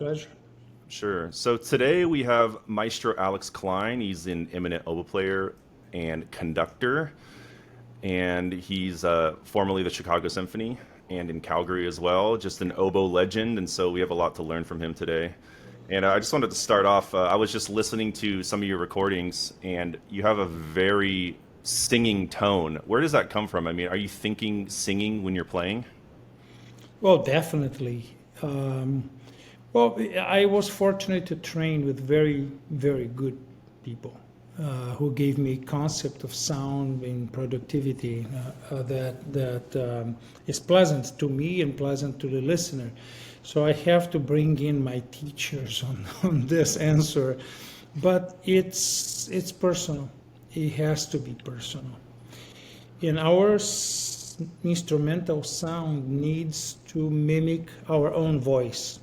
Pleasure. Sure. So today we have Maestro Alex Klein. He's an eminent oboe player and conductor, and he's formerly the Chicago Symphony and in Calgary as well. Just an oboe legend, and so we have a lot to learn from him today. And I just wanted to start off. I was just listening to some of your recordings, and you have a very singing tone. Where does that come from? I mean, are you thinking singing when you're playing? Well, definitely. Well, I was fortunate to train with very, very good people who gave me concept of sound and productivity that is pleasant to me and pleasant to the listener. So I have to bring in my teachers on this answer, but it's personal. It has to be personal. In our instrumental sound needs to mimic our own voice.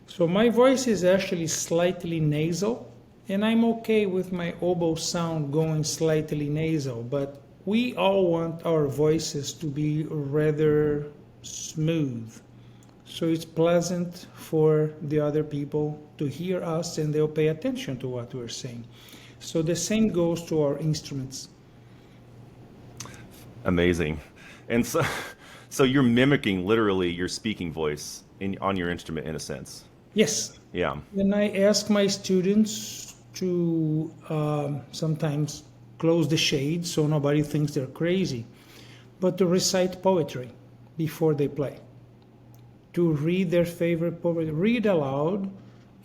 So my voice is actually slightly nasal, and I'm okay with my oboe sound going slightly nasal, but we all want our voices to be rather smooth. So it's pleasant for the other people to hear us and they'll pay attention to what we're saying. So the same goes to our instruments. Amazing. And so, so you're mimicking literally your speaking voice on your instrument in a sense. Yes, Yeah. and I ask my students to sometimes close the shades so nobody thinks they're crazy, but to recite poetry before they play, to read their favorite poetry, read aloud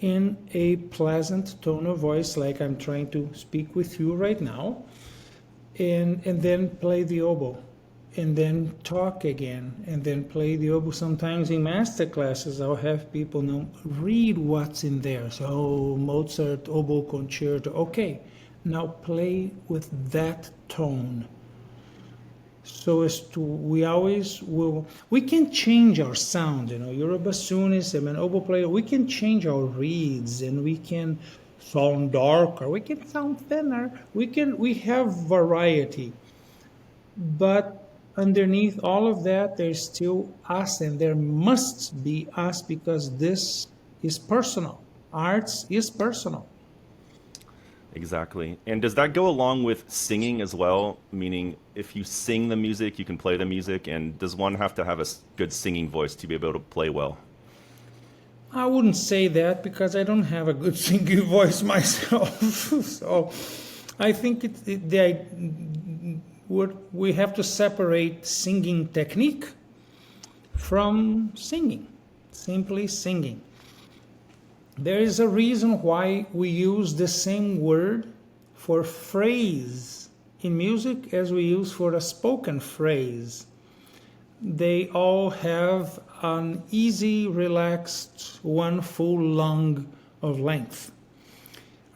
in a pleasant tone of voice, like I'm trying to speak with you right now, and then play the oboe and then talk again and then play the oboe. Sometimes in master classes I'll have people know read what's in there. So Mozart oboe concerto, okay, now play with that tone. So as to we always will, we can change our sound. You're a bassoonist, I'm an oboe player. We can change our reeds and we can sound darker, we can sound thinner, we have variety. But underneath all of that, there's still us, and there must be us because this is personal. Arts is personal. Exactly. And does that go along with singing as well? Meaning, if you sing the music, you can play the music. And does one have to have a good singing voice to be able to play well? I wouldn't say that because I don't have a good singing voice myself. So I think we have to separate singing technique from singing, simply singing. There is a reason why we use the same word for phrase in music as we use for a spoken phrase. They all have an easy, relaxed, one full lung of length.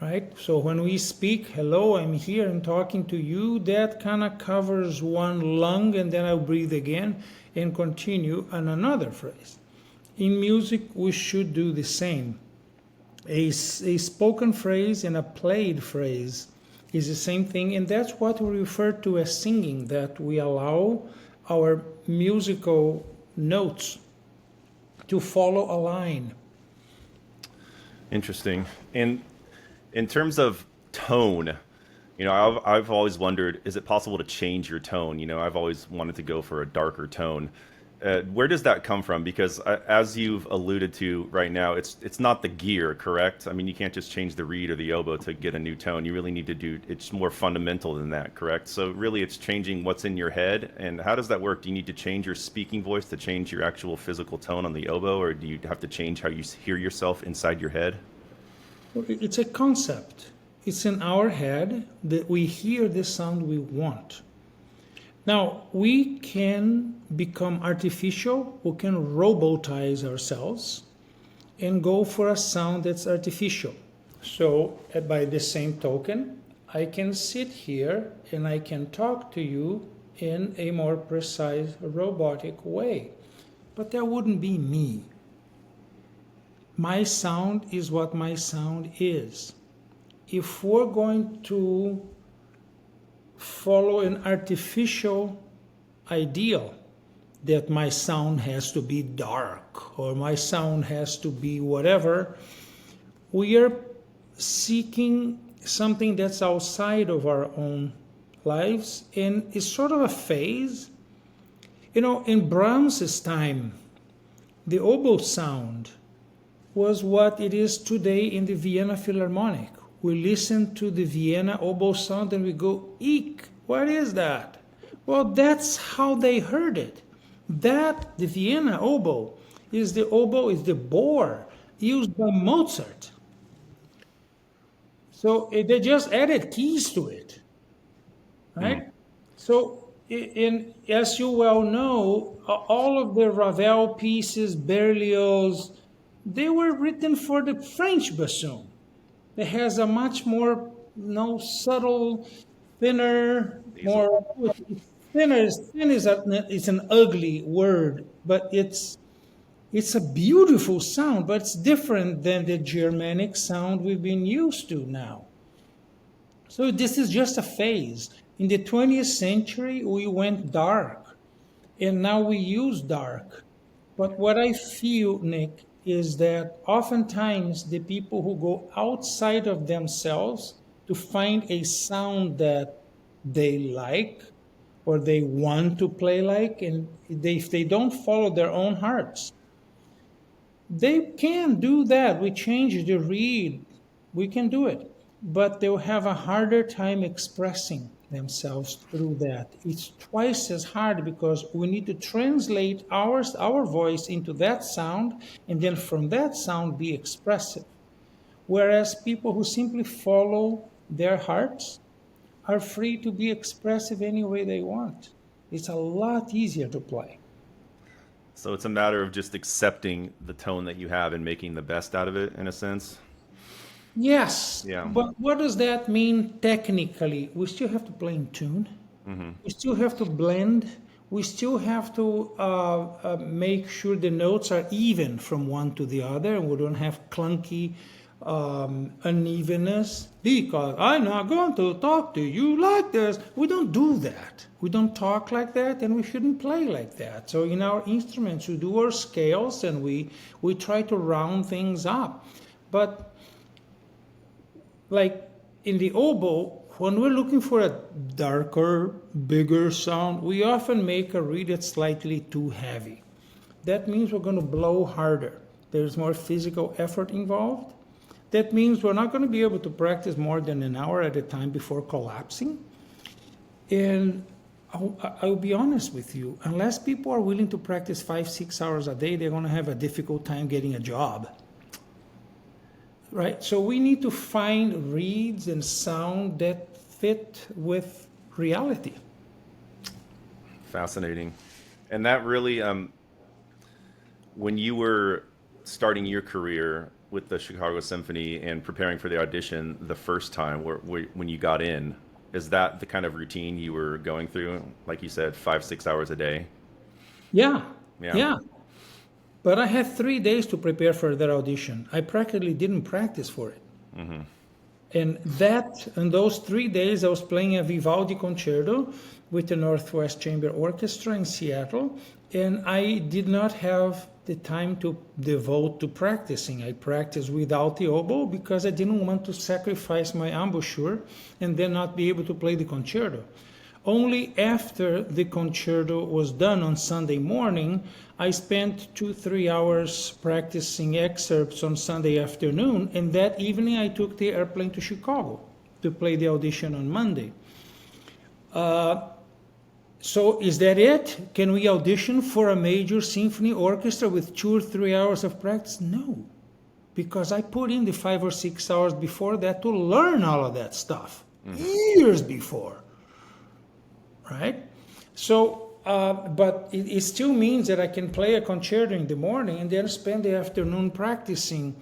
Right? So when we speak, hello, I'm here, I'm talking to you, that kind of covers one lung, and then I'll breathe again and continue on another phrase. In music, we should do the same. A spoken phrase and a played phrase is the same thing, and that's what we refer to as singing, that we allow our musical notes to follow a line. Interesting. And in terms of tone, I've always wondered, is it possible to change your tone? I've always wanted to go for a darker tone. Where does that come from? Because as you've alluded to right now, it's not the gear, correct? I mean, you can't just change the reed or the oboe to get a new tone. You really need to it's more fundamental than that, correct? So really it's changing what's in your head. And how does that work? Do you need to change your speaking voice to change your actual physical tone on the oboe, or do you have to change how you hear yourself inside your head? It's a concept. It's in our head that we hear the sound we want. Now, we can become artificial, we can robotize ourselves and go for a sound that's artificial. So, by the same token, I can sit here and I can talk to you in a more precise robotic way. But that wouldn't be me. My sound is what my sound is. If we're going to follow an artificial ideal, that my sound has to be dark or my sound has to be whatever. We are seeking something that's outside of our own lives, and it's sort of a phase. In Brahms's time, the oboe sound was what it is today in the Vienna Philharmonic. We listen to the Vienna oboe sound and we go, eek, what is that? Well, that's how they heard it. The Vienna oboe is the bore used by Mozart. So they just added keys to it, right? So, as you well know, all of the Ravel pieces, Berlioz, they were written for the French bassoon. It has a much more, subtle, thinner, more thinner. Thin is an ugly word, but it's a beautiful sound, but it's different than the Germanic sound we've been used to now. So this is just a phase. In the 20th century, we went dark, and now we use dark. But what I feel, Nick, is that oftentimes the people who go outside of themselves to find a sound that they like or they want to play like, and if they don't follow their own hearts, they can do that. We change the reed. We can do it. But they'll have a harder time expressing themselves through that. It's twice as hard because we need to translate our voice into that sound and then from that sound be expressive. Whereas people who simply follow their hearts are free to be expressive any way they want. It's a lot easier to play. So it's a matter of just accepting the tone that you have and making the best out of it, in a sense. Yes, Yeah. But what does that mean technically? We still have to play in tune. We still have to blend. We still have to make sure the notes are even from one to the other, and we don't have clunky unevenness. Because I'm not going to talk to you like this. We don't do that. We don't talk like that, and we shouldn't play like that. So in our instruments, we do our scales, and we try to round things up. But like in the oboe, when we're looking for a darker, bigger sound, we often make a reed that's slightly too heavy. That means we're going to blow harder. There's more physical effort involved. That means we're not going to be able to practice more than an hour at a time before collapsing. And I'll be honest with you, unless people are willing to practice 5-6 hours a day, they're going to have a difficult time getting a job. Right, so we need to find reeds and sound that fit with reality. Fascinating. And that really, when you were starting your career with the Chicago Symphony and preparing for the audition the first time, when you got in, is that the kind of routine you were going through? Like you said, 5-6 hours a day? Yeah. But I had 3 days to prepare for that audition. I practically didn't practice for it. And those 3 days, I was playing a Vivaldi concerto with the Northwest Chamber Orchestra in Seattle, and I did not have the time to devote to practicing. I practiced without the oboe because I didn't want to sacrifice my embouchure and then not be able to play the concerto. Only after the concerto was done on Sunday morning, I spent 2-3 hours practicing excerpts on Sunday afternoon, and that evening I took the airplane to Chicago to play the audition on Monday. So is that it? Can we audition for a major symphony orchestra with 2 or 3 hours of practice? No, because I put in the 5 or 6 hours before that to learn all of that stuff, years before. Right? So, but it still means that I can play a concerto in the morning and then spend the afternoon practicing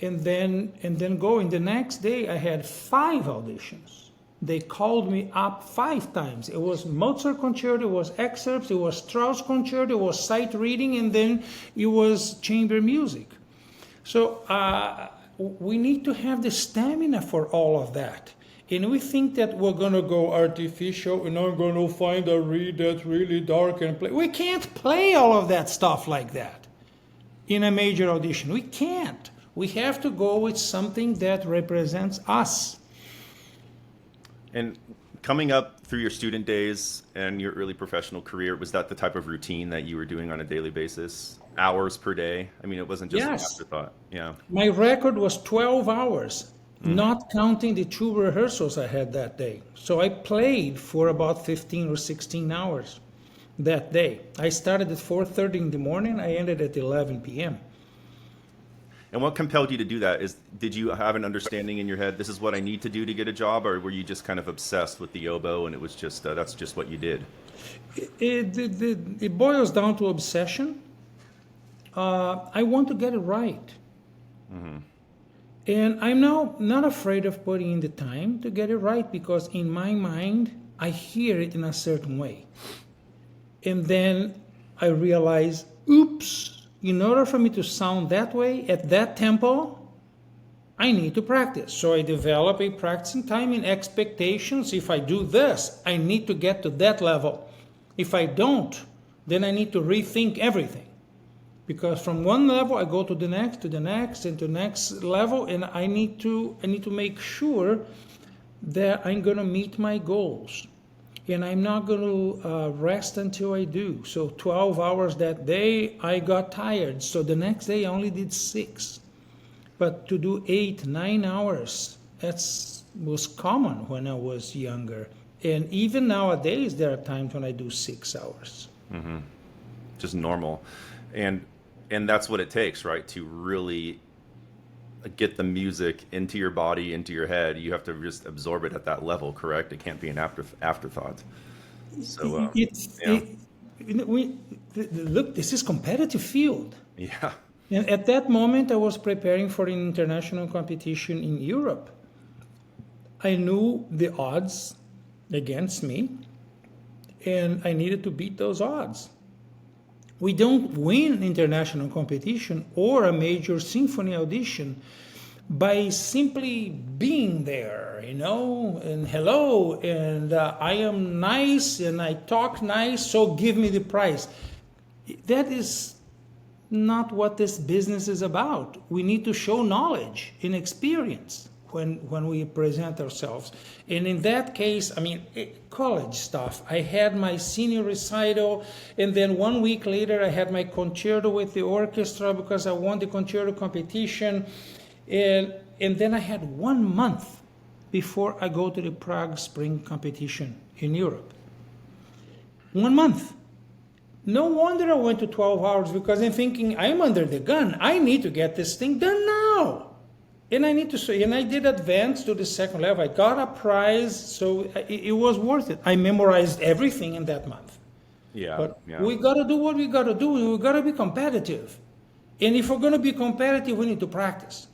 and then go. And the next day I had 5 auditions. They called me up 5 times. It was Mozart concerto, it was excerpts, it was Strauss concerto, it was sight reading, and then it was chamber music. So we need to have the stamina for all of that. And we think that we're going to go artificial and I'm going to find a reed that's really dark and play. We can't play all of that stuff like that in a major audition. We can't. We have to go with something that represents us. And coming up through your student days and your early professional career, was that the type of routine that you were doing on a daily basis? Hours per day? I mean, it wasn't just an Yes. afterthought. Yeah. My record was 12 hours, not counting the 2 rehearsals I had that day. So I played for about 15 or 16 hours that day. I started at 4:30 in the morning. I ended at 11 p.m. And what compelled you to do that? Did you have an understanding in your head, this is what I need to do to get a job, or were you just kind of obsessed with the oboe and it was just that's just what you did? It boils down to obsession. I want to get it right. And I'm now not afraid of putting in the time to get it right, because in my mind, I hear it in a certain way. And then I realize, oops, in order for me to sound that way at that tempo, I need to practice. So I develop a practicing time and expectations. If I do this, I need to get to that level. If I don't, then I need to rethink everything. Because from one level I go to the next, and to the next level, and I need to make sure that I'm going to meet my goals. And I'm not going to rest until I do. So 12 hours that day, I got tired. So the next day I only did 6. But to do 8, 9 hours, was common when I was younger. And even nowadays, there are times when I do 6 hours. Just normal. And that's what it takes, right? To really get the music into your body, into your head. You have to just absorb it at that level, correct? It can't be an afterthought. So, Look, this is competitive field. yeah. And at that moment, I was preparing for an international competition in Europe. I knew the odds against me, and I needed to beat those odds. We don't win international competition or a major symphony audition by simply being there, and hello, and I am nice and I talk nice, so give me the prize. That is not what this business is about. We need to show knowledge and experience when we present ourselves. And in that case, college stuff. I had my senior recital, and then 1 week later I had my concerto with the orchestra because I won the concerto competition. And then I had 1 month before I go to the Prague Spring competition in Europe. 1 month. No wonder I went to 12 hours, because I'm thinking, I'm under the gun. I need to get this thing done now. And I did advance to the second level. I got a prize, so it was worth it. I memorized everything in that month. Yeah. But we got to do what we got to do, and we got to be competitive. And if we're going to be competitive, we need to practice.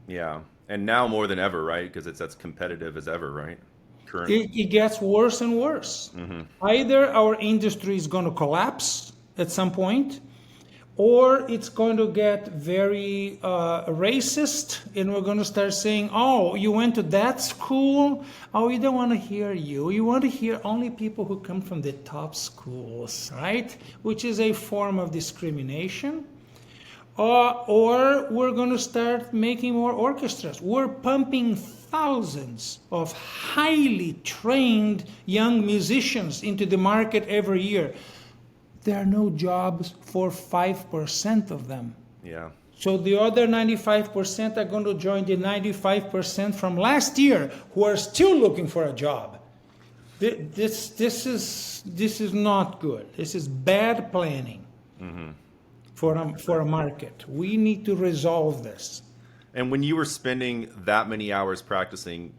Yeah. And now more than ever, right? Because it's as competitive as ever, right? Currently. It gets worse and worse. Either our industry is going to collapse at some point, or it's going to get very racist, and we're going to start saying, oh, you went to that school? Oh, we don't want to hear you. You want to hear only people who come from the top schools, right? Which is a form of discrimination. Or we're going to start making more orchestras. We're pumping thousands of highly trained young musicians into the market every year. There are no jobs for 5% of them. Yeah. So the other 95% are going to join the 95% from last year who are still looking for a job. This is not good. This is bad planning for a market. We need to resolve this. And when you were spending that many hours practicing,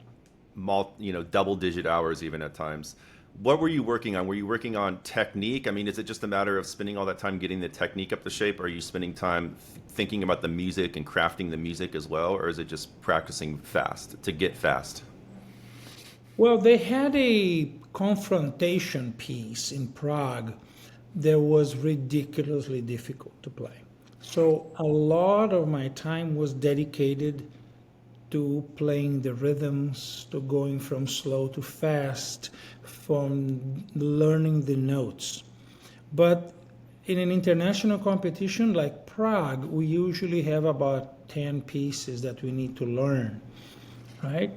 double-digit hours even at times, what were you working on? Were you working on technique? I mean, is it just a matter of spending all that time getting the technique up to shape? Or are you spending time thinking about the music and crafting the music as well? Or is it just practicing fast to get fast? Well, they had a confrontation piece in Prague that was ridiculously difficult to play. So a lot of my time was dedicated to playing the rhythms, to going from slow to fast, from learning the notes. But in an international competition like Prague, we usually have about 10 pieces that we need to learn, right?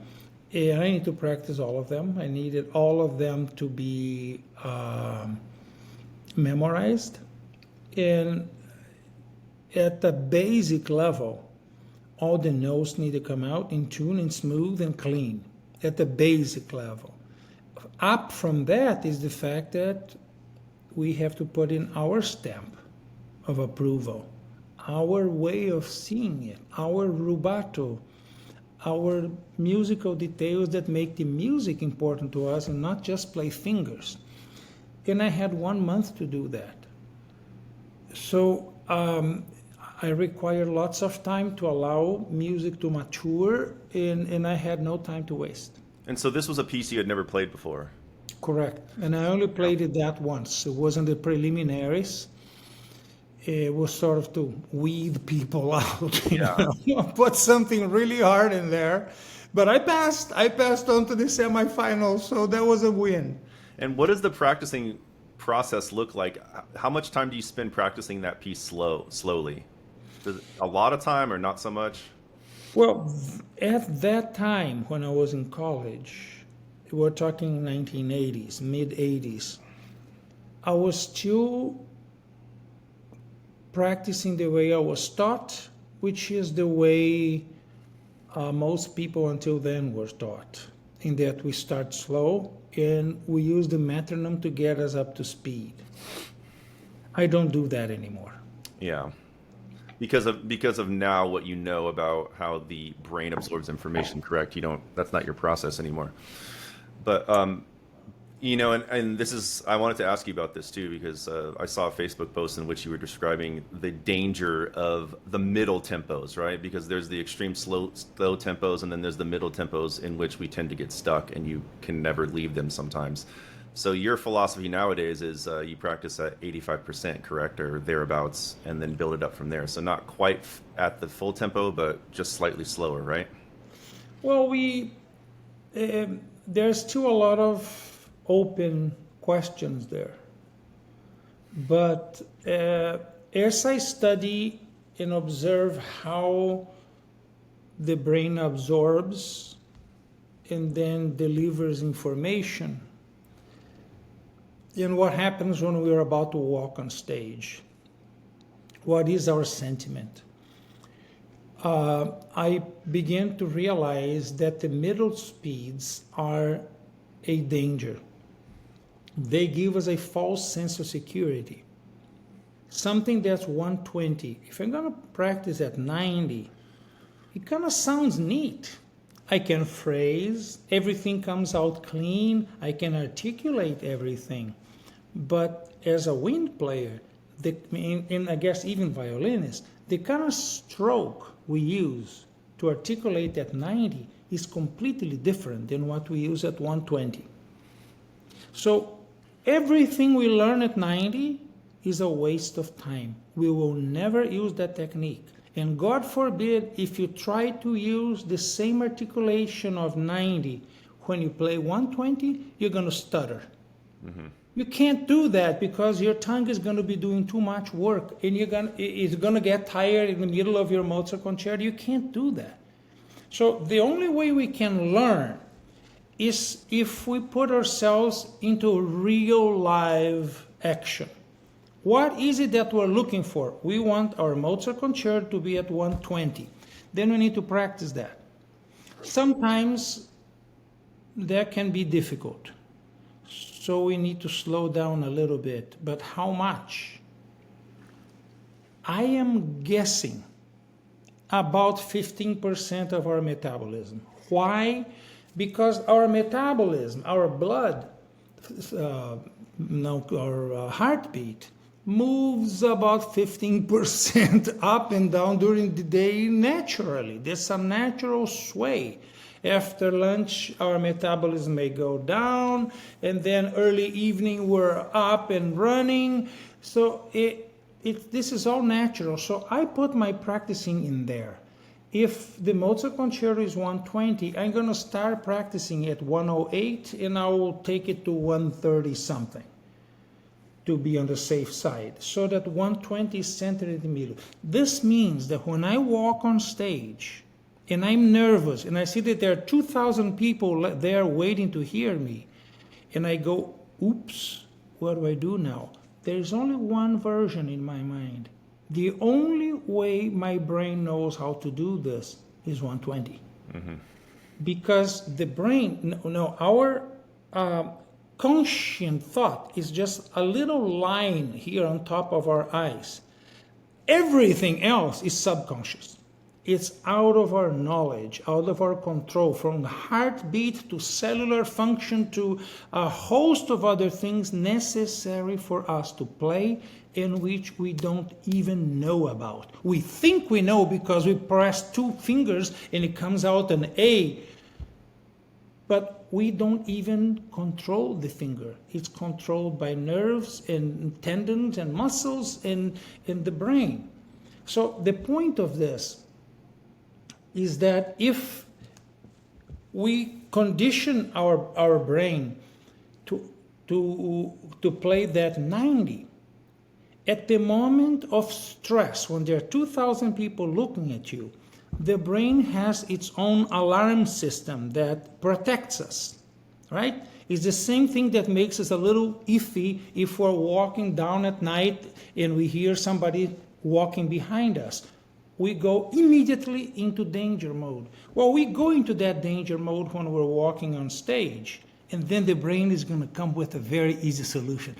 And I need to practice all of them. I needed all of them to be memorized. And at the basic level, all the notes need to come out in tune and smooth and clean at the basic level. Up from that is the fact that we have to put in our stamp of approval, our way of seeing it, our rubato, our musical details that make the music important to us and not just play fingers. And I had 1 month to do that. So I required lots of time to allow music to mature, and I had no time to waste. And so this was a piece you had never played before. Correct. And I only played it that once. It wasn't the preliminaries. It was sort of to weed people out, you know, put something really hard in there. But I passed. I passed on to the semifinals, so that was a win. And what does the practicing process look like? How much time do you spend practicing that piece slowly? A lot of time or not so much? Well, at that time when I was in college, we're talking 1980s, mid 80s, I was still practicing the way I was taught, which is the way most people until then were taught, in that we start slow and we use the metronome to get us up to speed. I don't do that anymore. Yeah. Because of now what you know about how the brain absorbs information, correct? That's not your process anymore. But and this is, I wanted to ask you about this too, because I saw a Facebook post in which you were describing the danger of the middle tempos, right? Because there's the extreme slow tempos, and then there's the middle tempos in which we tend to get stuck, and you can never leave them sometimes. So your philosophy nowadays is you practice at 85%, correct, or thereabouts, and then build it up from there. So not quite at the full tempo, but just slightly slower, right? Well, there's still a lot of open questions there. But as I study and observe how the brain absorbs and then delivers information, and what happens when we're about to walk on stage, what is our sentiment? I began to realize that the middle speeds are a danger. They give us a false sense of security. Something that's 120, if I'm going to practice at 90, it kind of sounds neat. I can phrase, everything comes out clean, I can articulate everything. But as a wind player, and I guess even violinists, the kind of stroke we use to articulate at 90 is completely different than what we use at 120. So everything we learn at 90 is a waste of time. We will never use that technique. And God forbid if you try to use the same articulation of 90 when you play 120, you're going to stutter. Mm-hmm. You can't do that because your tongue is going to be doing too much work, and it's going to get tired in the middle of your Mozart concerto. You can't do that. So the only way we can learn is if we put ourselves into real live action. What is it that we're looking for? We want our Mozart concerto to be at 120. Then we need to practice that. Sometimes that can be difficult. So we need to slow down a little bit. But how much? I am guessing about 15% of our metabolism. Why? Because our metabolism, our blood, our heartbeat, moves about 15% up and down during the day naturally. There's some natural sway. After lunch, our metabolism may go down, and then early evening, we're up and running. So this is all natural. So I put my practicing in there. If the Mozart concerto is 120, I'm going to start practicing at 108 and I will take it to 130 something to be on the safe side, so that 120 is centered in the middle. This means that when I walk on stage and I'm nervous and I see that there are 2,000 people there waiting to hear me, and I go, oops, what do I do now? There's only one version in my mind. The only way my brain knows how to do this is 120. Because the brain, our conscient thought is just a little line here on top of our eyes. Everything else is subconscious. It's out of our knowledge, out of our control, from heartbeat to cellular function to a host of other things necessary for us to play, in which we don't even know about. We think we know because we press two fingers and it comes out an A, but we don't even control the finger. It's controlled by nerves and tendons and muscles in the brain. So the point of this is that if we condition our brain to play that 90, at the moment of stress, when there are 2,000 people looking at you, the brain has its own alarm system that protects us, right? It's the same thing that makes us a little iffy if we're walking down at night and we hear somebody walking behind us. We go immediately into danger mode. Well, we go into that danger mode when we're walking on stage, and then the brain is going to come with a very easy solution.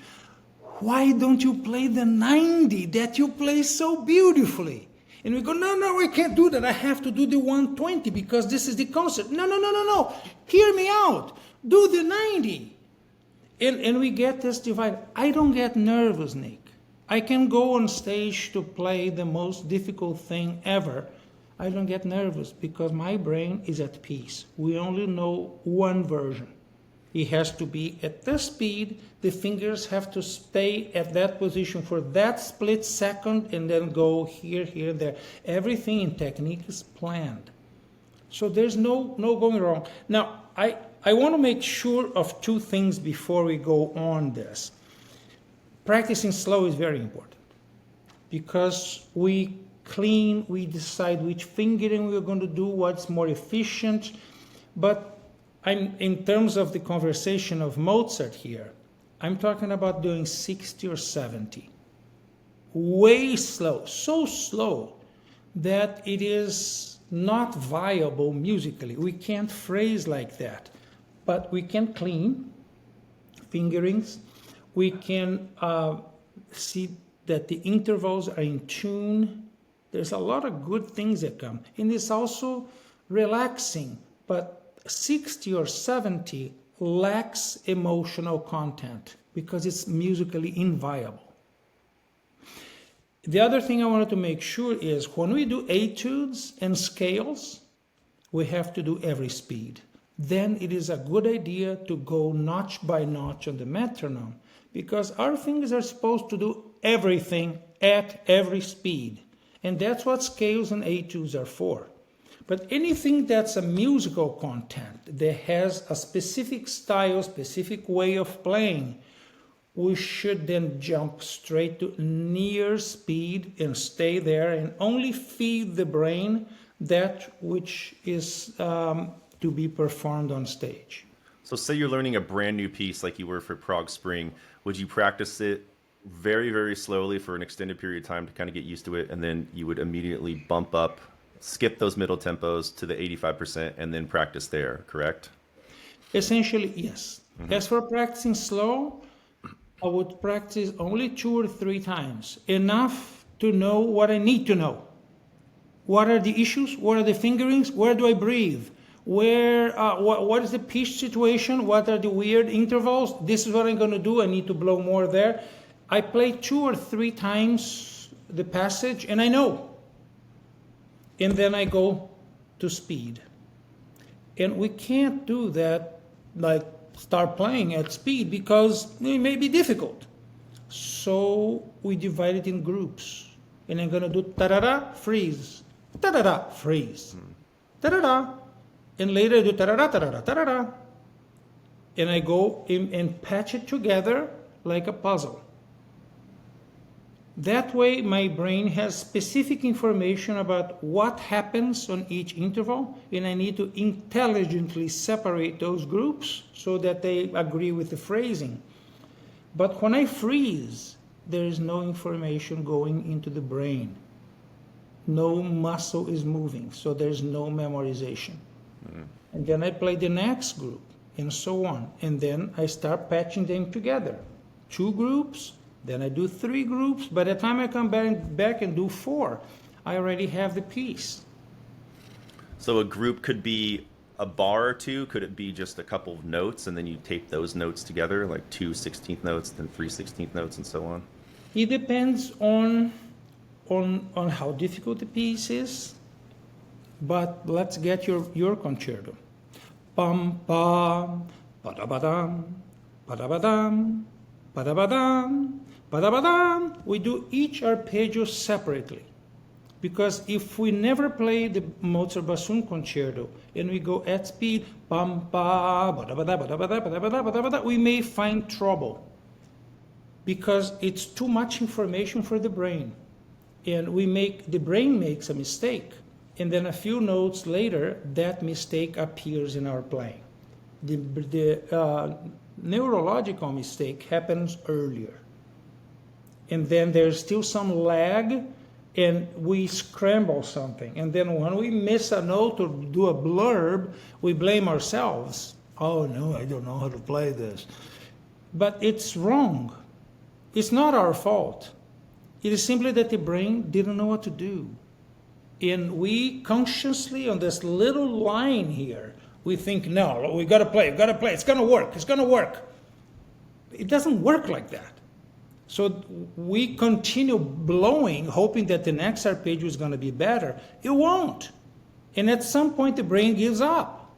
Why don't you play the 90 that you play so beautifully? And we go, no, I can't do that. I have to do the 120 because this is the concert. No. Hear me out. Do the 90. And we get this divide. I don't get nervous, Nick. I can go on stage to play the most difficult thing ever. I don't get nervous because my brain is at peace. We only know one version. It has to be at this speed. The fingers have to stay at that position for that split second and then go here, there. Everything in technique is planned. So there's no going wrong. Now, I want to make sure of two things before we go on this. Practicing slow is very important because we clean, we decide which fingering we're going to do, what's more efficient. But in terms of the conversation of Mozart here, I'm talking about doing 60 or 70. Way slow, so slow that it is not viable musically. We can't phrase like that, but we can clean fingerings. We can see that the intervals are in tune. There's a lot of good things that come. And it's also relaxing, but 60 or 70 lacks emotional content because it's musically inviable. The other thing I wanted to make sure is when we do etudes and scales, we have to do every speed. Then it is a good idea to go notch by notch on the metronome, because our fingers are supposed to do everything at every speed. And that's what scales and etudes are for. But anything that's a musical content that has a specific style, specific way of playing, we should then jump straight to near speed and stay there and only feed the brain that which is to be performed on stage. So say you're learning a brand new piece like you were for Prague Spring. Would you practice it very, very slowly for an extended period of time to kind of get used to it, and then you would immediately bump up, skip those middle tempos to the 85% and then practice there, correct? Essentially, yes. Mm-hmm. As for practicing slow, I would practice only 2 or 3 times, enough to know what I need to know. What are the issues? What are the fingerings? Where do I breathe? What is the pitch situation? What are the weird intervals? This is what I'm going to do. I need to blow more there. I play 2 or 3 times the passage and I know. And then I go to speed. And we can't do that, like start playing at speed, because it may be difficult. So we divide it in groups. And I'm going to do ta-da-da, freeze. ta-da-da, freeze. Ta-da-da. And later I do ta-da-da, ta-da-da, ta-da-da. And I go in and patch it together like a puzzle. That way my brain has specific information about what happens on each interval, and I need to intelligently separate those groups so that they agree with the phrasing. But when I freeze, there is no information going into the brain. No muscle is moving, so there's no memorization. And then I play the next group, and so on. And then I start patching them together. 2 groups, then I do 3 groups. By the time I come back and do 4, I already have the piece. So a group could be a bar or 2. Could it be just a couple of notes, and then you tape those notes together, like 2 16th notes, then 3 16th notes, and so on? It depends on how difficult the piece is. But let's get your concerto. Pam pam, padabadam, padabadam, padabadam, padabadam. We do each arpeggio separately. Because if we never play the Mozart bassoon concerto and we go at speed, pam pa, badabada, badabada, badabada, badabada, we may find trouble. Because it's too much information for the brain. And the brain makes a mistake. And then a few notes later, that mistake appears in our playing. The neurological mistake happens earlier. And then there's still some lag, and we scramble something. And then when we miss a note or do a blurb, we blame ourselves. Oh, no, I don't know how to play this. But it's wrong. It's not our fault. It is simply that the brain didn't know what to do. And we consciously, on this little line here, we think, no, we got to play, it's going to work. It doesn't work like that. So we continue blowing, hoping that the next arpeggio is going to be better. It won't. And at some point, the brain gives up.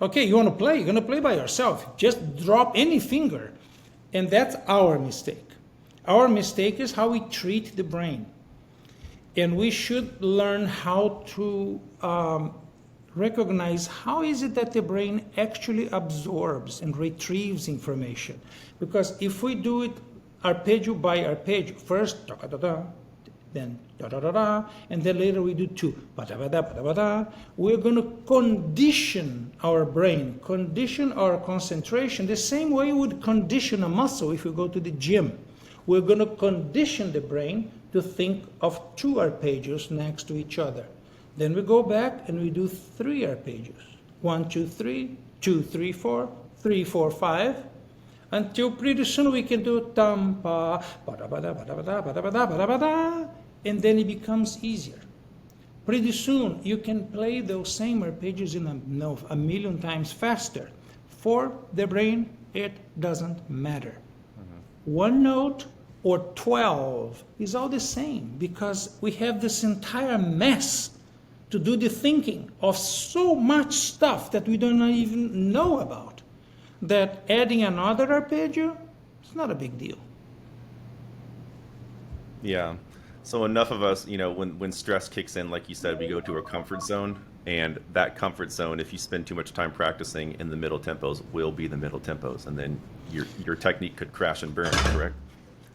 Okay, you want to play? You're going to play by yourself. Just drop any finger. And that's our mistake. Our mistake is how we treat the brain. And we should learn how to recognize how is it that the brain actually absorbs and retrieves information. Because if we do it arpeggio by arpeggio, first da-da-da-da, then da-da-da-da, and then later we do 2, ba-da-ba-da, ba-da-ba-da, we're going to condition our brain, condition our concentration, the same way we would condition a muscle if we go to the gym. We're going to condition the brain to think of 2 arpeggios next to each other. Then we go back and we do 3 arpeggios. 1, 2, 3, 2, 3, 4, 3, 4, 5, until pretty soon we can do tam pa, bada bada bada bada bada bada bada bada, and then it becomes easier. Pretty soon you can play those same arpeggios in a million times faster. For the brain, it doesn't matter. 1 note or 12 is all the same, because we have this entire mess to do the thinking of so much stuff that we don't even know about, that adding another arpeggio is not a big deal. Yeah. So enough of us, when stress kicks in, like you said, we go to a comfort zone, and that comfort zone, if you spend too much time practicing in the middle tempos, will be the middle tempos, and then your technique could crash and burn, correct?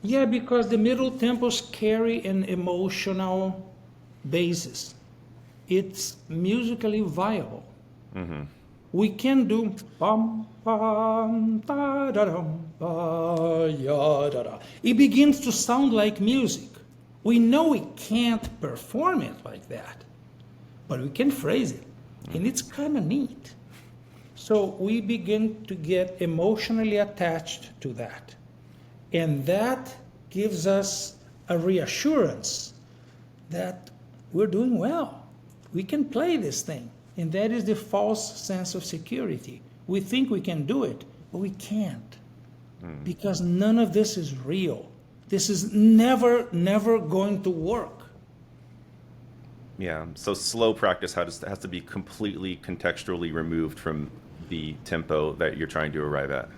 Yeah, because the middle tempos carry an emotional basis. It's musically viable. Mm-hmm. We can do bum bum da da dum ba ya da da. It begins to sound like music. We know we can't perform it like that, but we can phrase it, and it's kind of neat. So we begin to get emotionally attached to that. And that gives us a reassurance that we're doing well. We can play this thing. And that is the false sense of security. We think we can do it, but we can't. Because none of this is real. This is never going to work. Yeah, so slow practice has to be completely contextually removed from the tempo that you're trying to arrive at.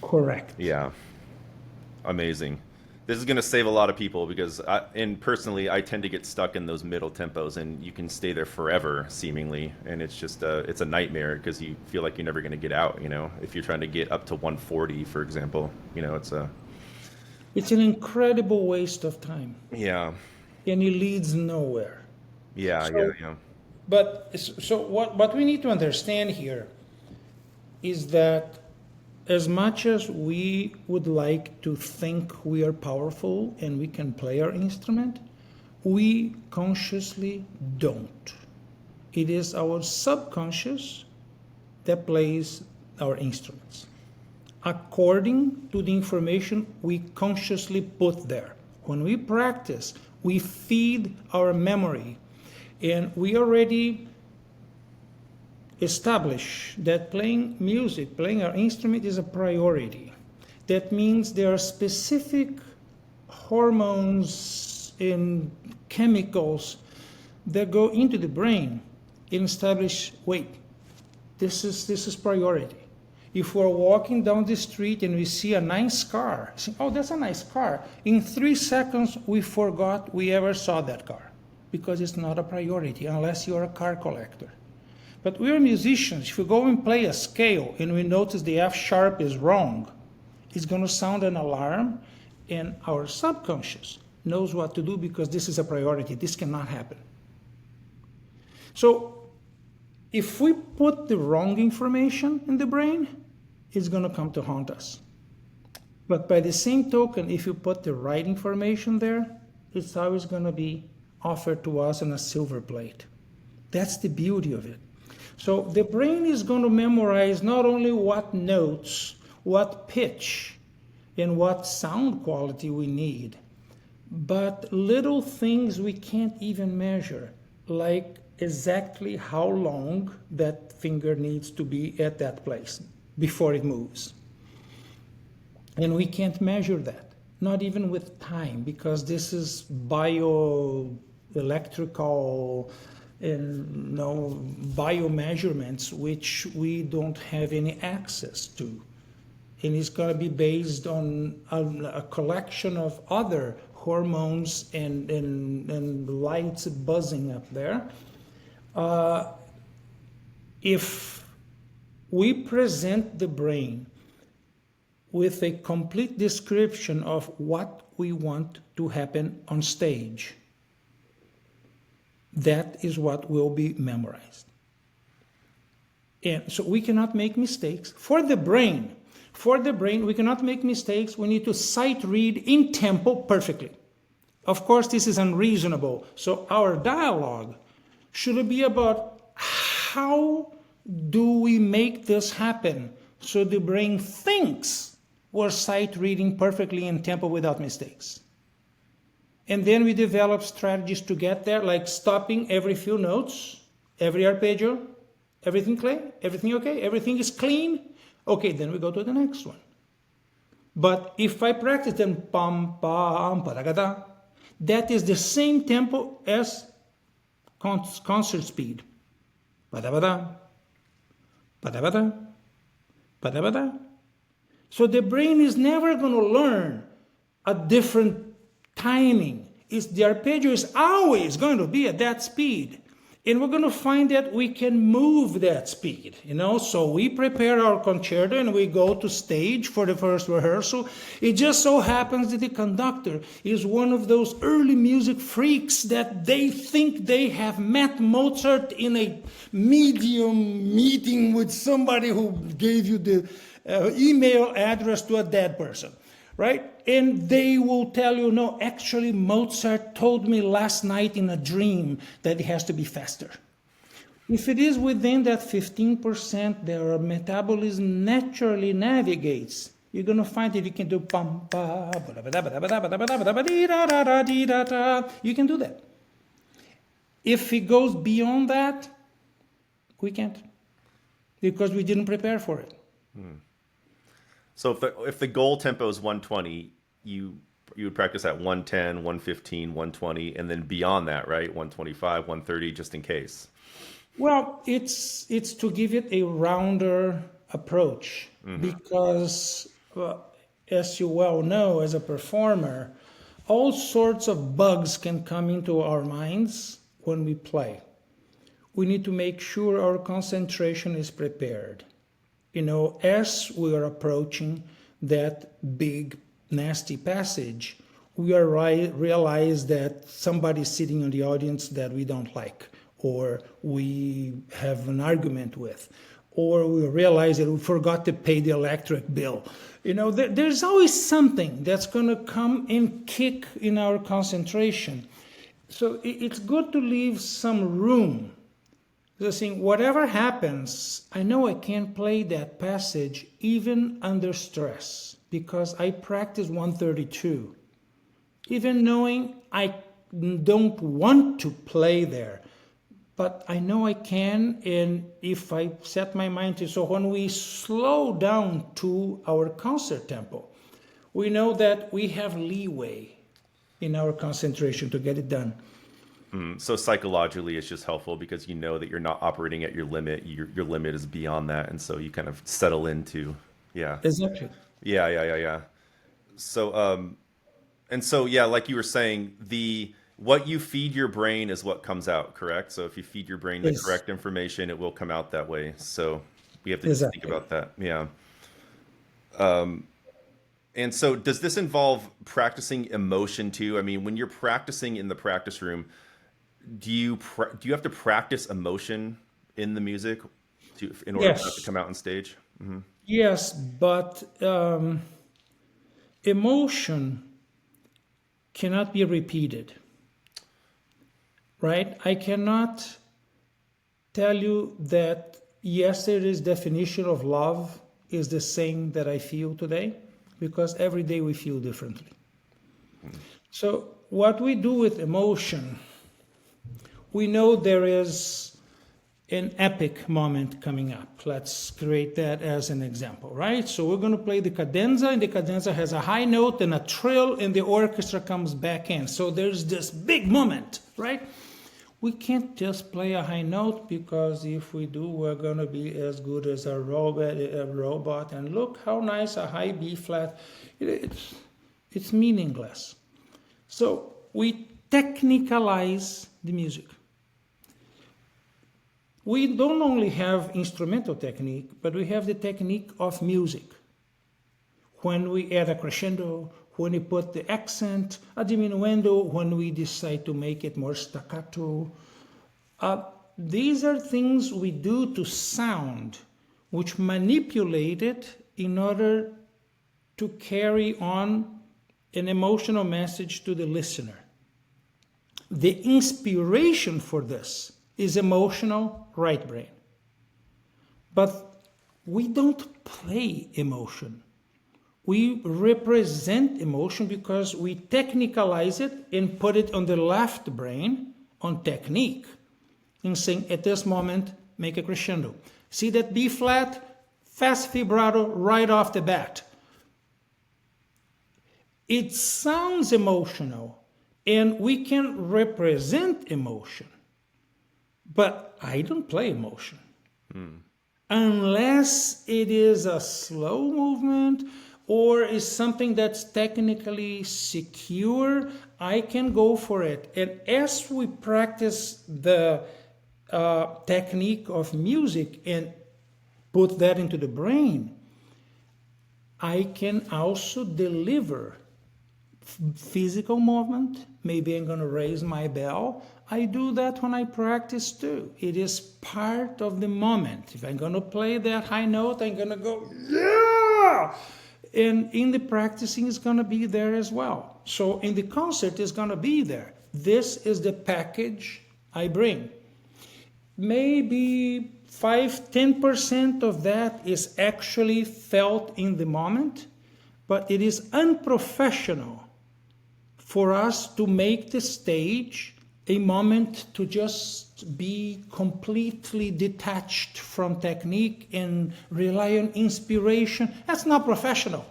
Correct. Yeah. Amazing. This is going to save a lot of people because, personally, I tend to get stuck in those middle tempos, and you can stay there forever, seemingly, and it's just it's a nightmare because you feel like you're never going to get out. If you're trying to get up to 140, for example, It's an incredible waste of time, yeah, and it leads nowhere. yeah, So, yeah. what we need to understand here is that as much as we would like to think we are powerful and we can play our instrument, we consciously don't. It is our subconscious that plays our instruments, according to the information we consciously put there. When we practice, we feed our memory, and we already establish that playing music, playing our instrument is a priority. That means there are specific hormones and chemicals that go into the brain and establish, wait, this is priority. If we're walking down the street and we see a nice car, say, oh, that's a nice car. In 3 seconds, we forgot we ever saw that car because it's not a priority unless you're a car collector. But we're musicians. If we go and play a scale and we notice the F sharp is wrong, it's going to sound an alarm, and our subconscious knows what to do because this is a priority. This cannot happen. So if we put the wrong information in the brain, it's going to come to haunt us. But by the same token, if you put the right information there, it's always going to be offered to us on a silver plate. That's the beauty of it. So the brain is going to memorize not only what notes, what pitch, and what sound quality we need, but little things we can't even measure, like exactly how long that finger needs to be at that place before it moves. And we can't measure that, not even with time, because this is bioelectrical and biomeasurements which we don't have any access to. And it's going to be based on a collection of other hormones and lights buzzing up there. If we present the brain with a complete description of what we want to happen on stage, that is what will be memorized. And so we cannot make mistakes. For the brain, we cannot make mistakes. We need to sight read in tempo perfectly. Of course, this is unreasonable. So our dialogue should be about how do we make this happen so the brain thinks we're sight reading perfectly in tempo without mistakes. And then we develop strategies to get there, like stopping every few notes, every arpeggio, everything clear, everything okay, everything is clean. Okay, then we go to the next one. But if I practice then pam pam padagada, that is the same tempo as concert speed. Padabada, padabada, padabada. So the brain is never going to learn a different timing. The arpeggio is always going to be at that speed. And we're going to find that we can move that speed, So we prepare our concerto and we go to stage for the first rehearsal. It just so happens that the conductor is one of those early music freaks that they think they have met Mozart in a medium meeting with somebody who gave you the email address to a dead person. Right? And they will tell you, no, actually Mozart told me last night in a dream that it has to be faster. If it is within that 15%, their metabolism naturally navigates. You're going to find that you can do pam pa, you can do that. If it goes beyond that, we can't, because we didn't prepare for it. So if the goal tempo is 120, you would practice at 110, 115, 120, and then beyond that, right? 125, 130, just in case. Well, it's to give it a rounder approach, because as you well know, as a performer, all sorts of bugs can come into our minds when we play. We need to make sure our concentration is prepared. As we are approaching that big, nasty passage, we are realize that somebody's sitting in the audience that we don't like, or we have an argument with, or we realize that we forgot to pay the electric bill. There's always something that's going to come and kick in our concentration. So it's good to leave some room. Just saying, whatever happens, I know I can play that passage even under stress because I practice 132. Even knowing I don't want to play there, but I know I can, and if I set my mind to, so when we slow down to our concert tempo, we know that we have leeway in our concentration to get it done. So psychologically, it's just helpful because you know that you're not operating at your limit. Your limit is beyond that, and so you kind of settle into, yeah. Exactly. Yeah. So, yeah, like you were saying, what you feed your brain is what comes out, correct? So if you feed your brain the Yes. correct information, it will come out that way. So we have to just think Exactly. about that. Yeah. And so does this involve practicing emotion too? I mean, when you're practicing in the practice room, do you have to practice emotion in the music in order for it to Yes. come out on stage? Yes, but emotion cannot be repeated, right? I cannot tell you that yesterday's definition of love is the same that I feel today, because every day we feel differently. So what we do with emotion, we know there is an epic moment coming up. Let's create that as an example, right? So we're going to play the cadenza, and the cadenza has a high note and a trill, and the orchestra comes back in. So there's this big moment, right? We can't just play a high note, because if we do, we're going to be as good as a robot. And look how nice a high B flat. It's meaningless. So we technicalize the music. We don't only have instrumental technique, but we have the technique of music. When we add a crescendo, when we put the accent, a diminuendo, when we decide to make it more staccato. These are things we do to sound, which manipulate it in order to carry on an emotional message to the listener. The inspiration for this is emotional right brain. But we don't play emotion. We represent emotion because we technicalize it and put it on the left brain on technique, and saying at this moment, make a crescendo. See that B flat, fast vibrato right off the bat. It sounds emotional, and we can represent emotion. But I don't play emotion. Unless it is a slow movement or is something that's technically secure, I can go for it. And as we practice the technique of music and put that into the brain, I can also deliver physical movement. Maybe I'm going to raise my bell. I do that when I practice too. It is part of the moment. If I'm going to play that high note, I'm going to go, yeah! And in the practicing, it's going to be there as well. So in the concert, it's going to be there. This is the package I bring. Maybe 5-10% of that is actually felt in the moment, but it is unprofessional for us to make the stage a moment to just be completely detached from technique and rely on inspiration. That's not professional.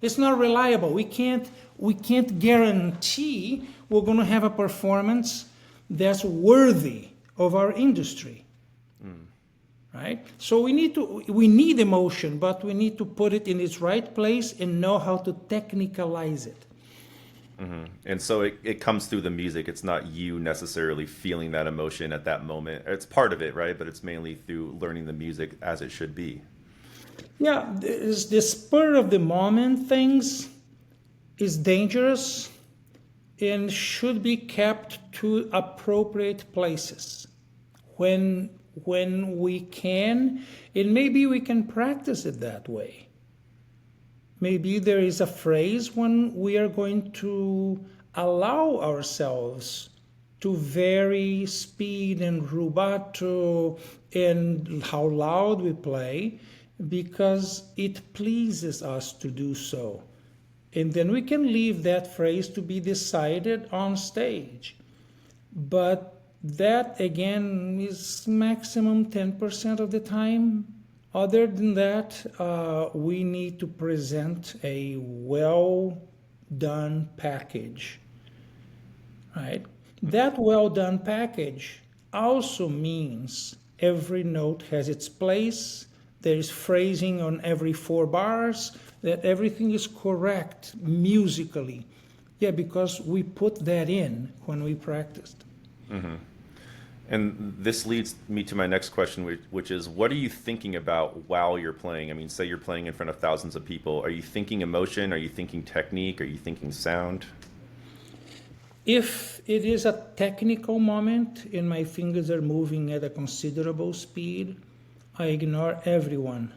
It's not reliable. We can't guarantee we're going to have a performance that's worthy of our industry. Right? So we need emotion, but we need to put it in its right place and know how to technicalize it. And so it comes through the music. It's not you necessarily feeling that emotion at that moment. It's part of it, right? But it's mainly through learning the music as it should be. Yeah, the spur of the moment things is dangerous and should be kept to appropriate places when we can, and maybe we can practice it that way. Maybe there is a phrase when we are going to allow ourselves to vary speed and rubato and how loud we play because it pleases us to do so. And then we can leave that phrase to be decided on stage. But that again is maximum 10% of the time. Other than that, we need to present a well done package, right? That well done package also means every note has its place, there is phrasing on every 4 bars, that everything is correct musically. Yeah, because we put that in when we practiced. And this leads me to my next question, which is, what are you thinking about while you're playing? I mean, say you're playing in front of thousands of people. Are you thinking emotion? Are you thinking technique? Are you thinking sound? If it is a technical moment and my fingers are moving at a considerable speed, I ignore everyone.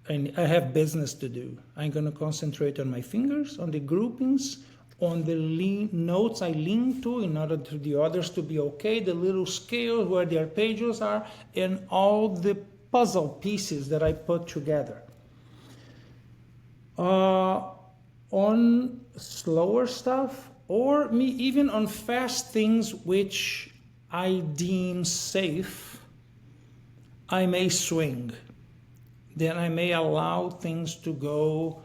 And I have business to do. I'm going to concentrate on my fingers, on the groupings, on the notes I lean to in order for the others to be okay, the little scales where the arpeggios are, and all the puzzle pieces that I put together. On slower stuff, or me even on fast things which I deem safe, I may swing. Then I may allow things to go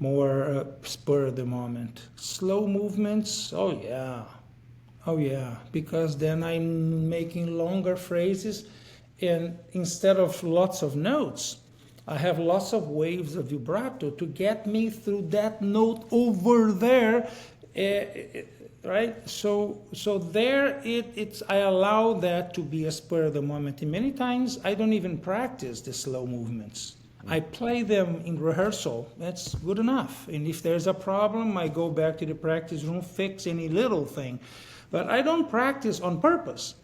more spur of the moment. Slow movements, oh yeah, because then I'm making longer phrases, and instead of lots of notes, I have lots of waves of vibrato to get me through that note over there, right? So there it's I allow that to be a spur of the moment. And many times I don't even practice the slow movements. I play them in rehearsal. That's good enough. And if there's a problem, I go back to the practice room, fix any little thing. But I don't practice on purpose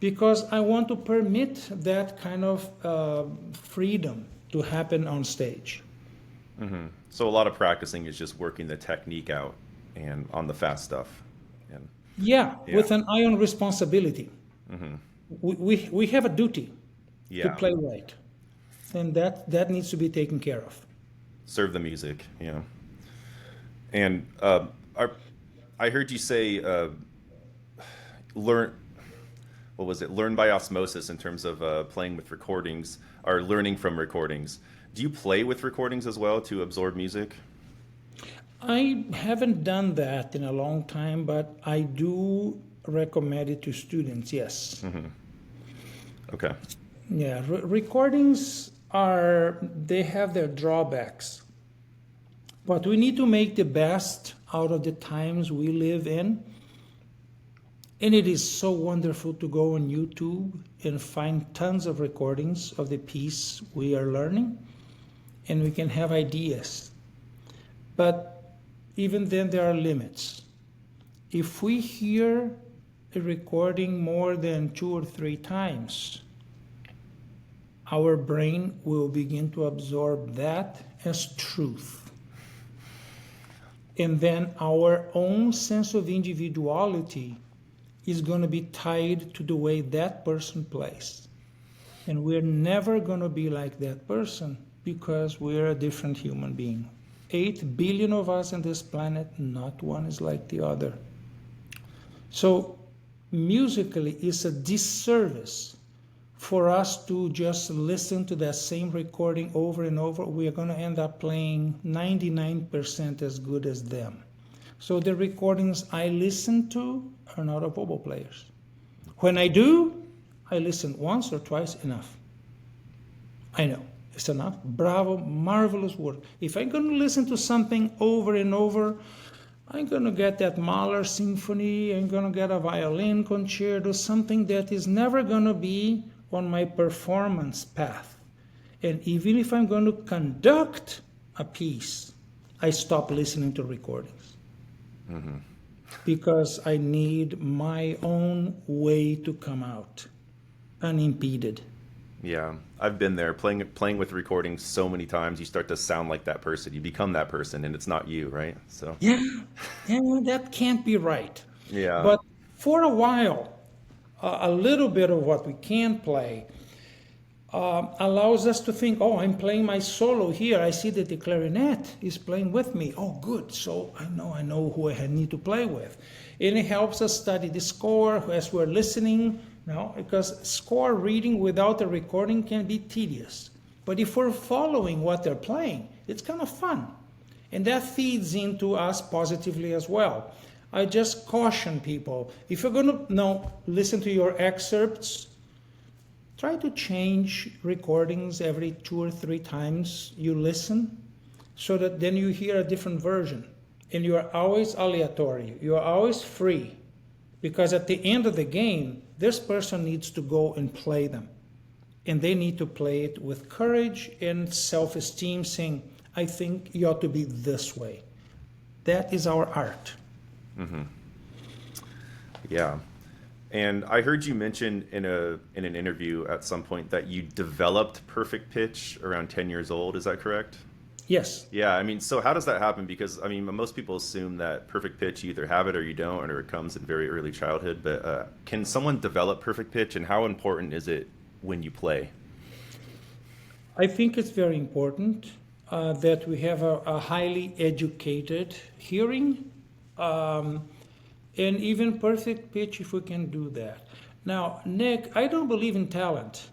because I want to permit that kind of freedom to happen on stage. So a lot of practicing is just working the technique out and on the fast stuff. And Yeah, yeah, with an eye on responsibility. We have a duty to yeah, play right, and that needs to be taken care of. serve the music. Yeah, and I heard you say learn. What was it? Learn by osmosis in terms of playing with recordings or learning from recordings. Do you play with recordings as well to absorb music? I haven't done that in a long time, but I do recommend it to students, yes. Okay. Yeah, recordings they have their drawbacks, but we need to make the best out of the times we live in. And it is so wonderful to go on YouTube and find tons of recordings of the piece we are learning, and we can have ideas. But even then, there are limits. If we hear a recording more than 2 or 3 times, our brain will begin to absorb that as truth. And then our own sense of individuality is going to be tied to the way that person plays. And we're never going to be like that person because we're a different human being. 8 billion of us on this planet, not one is like the other. So musically, it's a disservice for us to just listen to that same recording over and over. We are going to end up playing 99% as good as them. So the recordings I listen to are not of oboe players. When I do, I listen once or twice, enough. I know. It's enough. Bravo, marvelous work. If I'm going to listen to something over and over, I'm going to get that Mahler symphony, I'm going to get a violin concerto, something that is never going to be on my performance path. And even if I'm going to conduct a piece, I stop listening to recordings. Because I need my own way to come out unimpeded. Yeah, I've been there playing with recordings so many times. You start to sound like that person. You become that person, and it's not you, right? So Yeah, that can't be right. yeah, But for a while, a little bit of what we can play allows us to think, oh, I'm playing my solo here. I see that the clarinet is playing with me. Oh, good. So I know who I need to play with. And it helps us study the score as we're listening. Because score reading without a recording can be tedious. But if we're following what they're playing, it's kind of fun. And that feeds into us positively as well. I just caution people, if you're going to listen to your excerpts, try to change recordings every 2 or 3 times you listen, so that then you hear a different version. And you are always aleatory. You are always free. Because at the end of the game, this person needs to go and play them. And they need to play it with courage and self-esteem, saying, I think you ought to be this way. That is our art. yeah. And I heard you mention in an interview at some point that you developed perfect pitch around 10 years old. Is that correct? Yes. Yeah, I mean, so how does that happen? Because, I mean, most people assume that perfect pitch, you either have it or you don't, or it comes in very early childhood. But can someone develop perfect pitch, and how important is it when you play? I think it's very important that we have a highly educated hearing, and even perfect pitch if we can do that. Now, Nick, I don't believe in talent.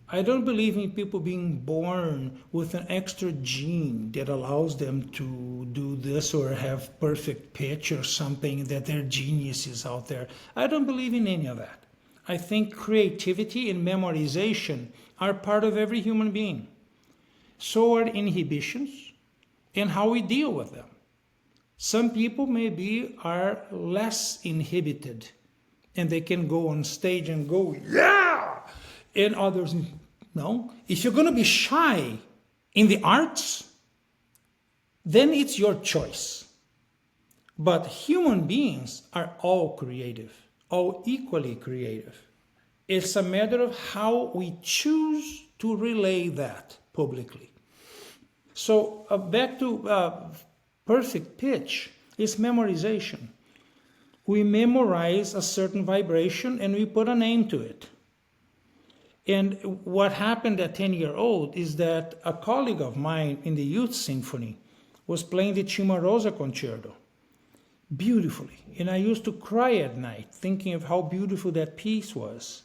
I don't believe in people being born with an extra gene that allows them to do this or have perfect pitch or something, that they're geniuses out there. I don't believe in any of that. I think creativity and memorization are part of every human being. So are inhibitions and how we deal with them. Some people are less inhibited and they can go on stage and go, yeah! And others, no. If you're going to be shy in the arts, then it's your choice. But human beings are all creative, all equally creative. It's a matter of how we choose to relay that publicly. So back to perfect pitch is memorization. We memorize a certain vibration and we put a name to it. And what happened at 10-year-old is that a colleague of mine in the youth symphony was playing the Cimarosa concerto beautifully. And I used to cry at night thinking of how beautiful that piece was.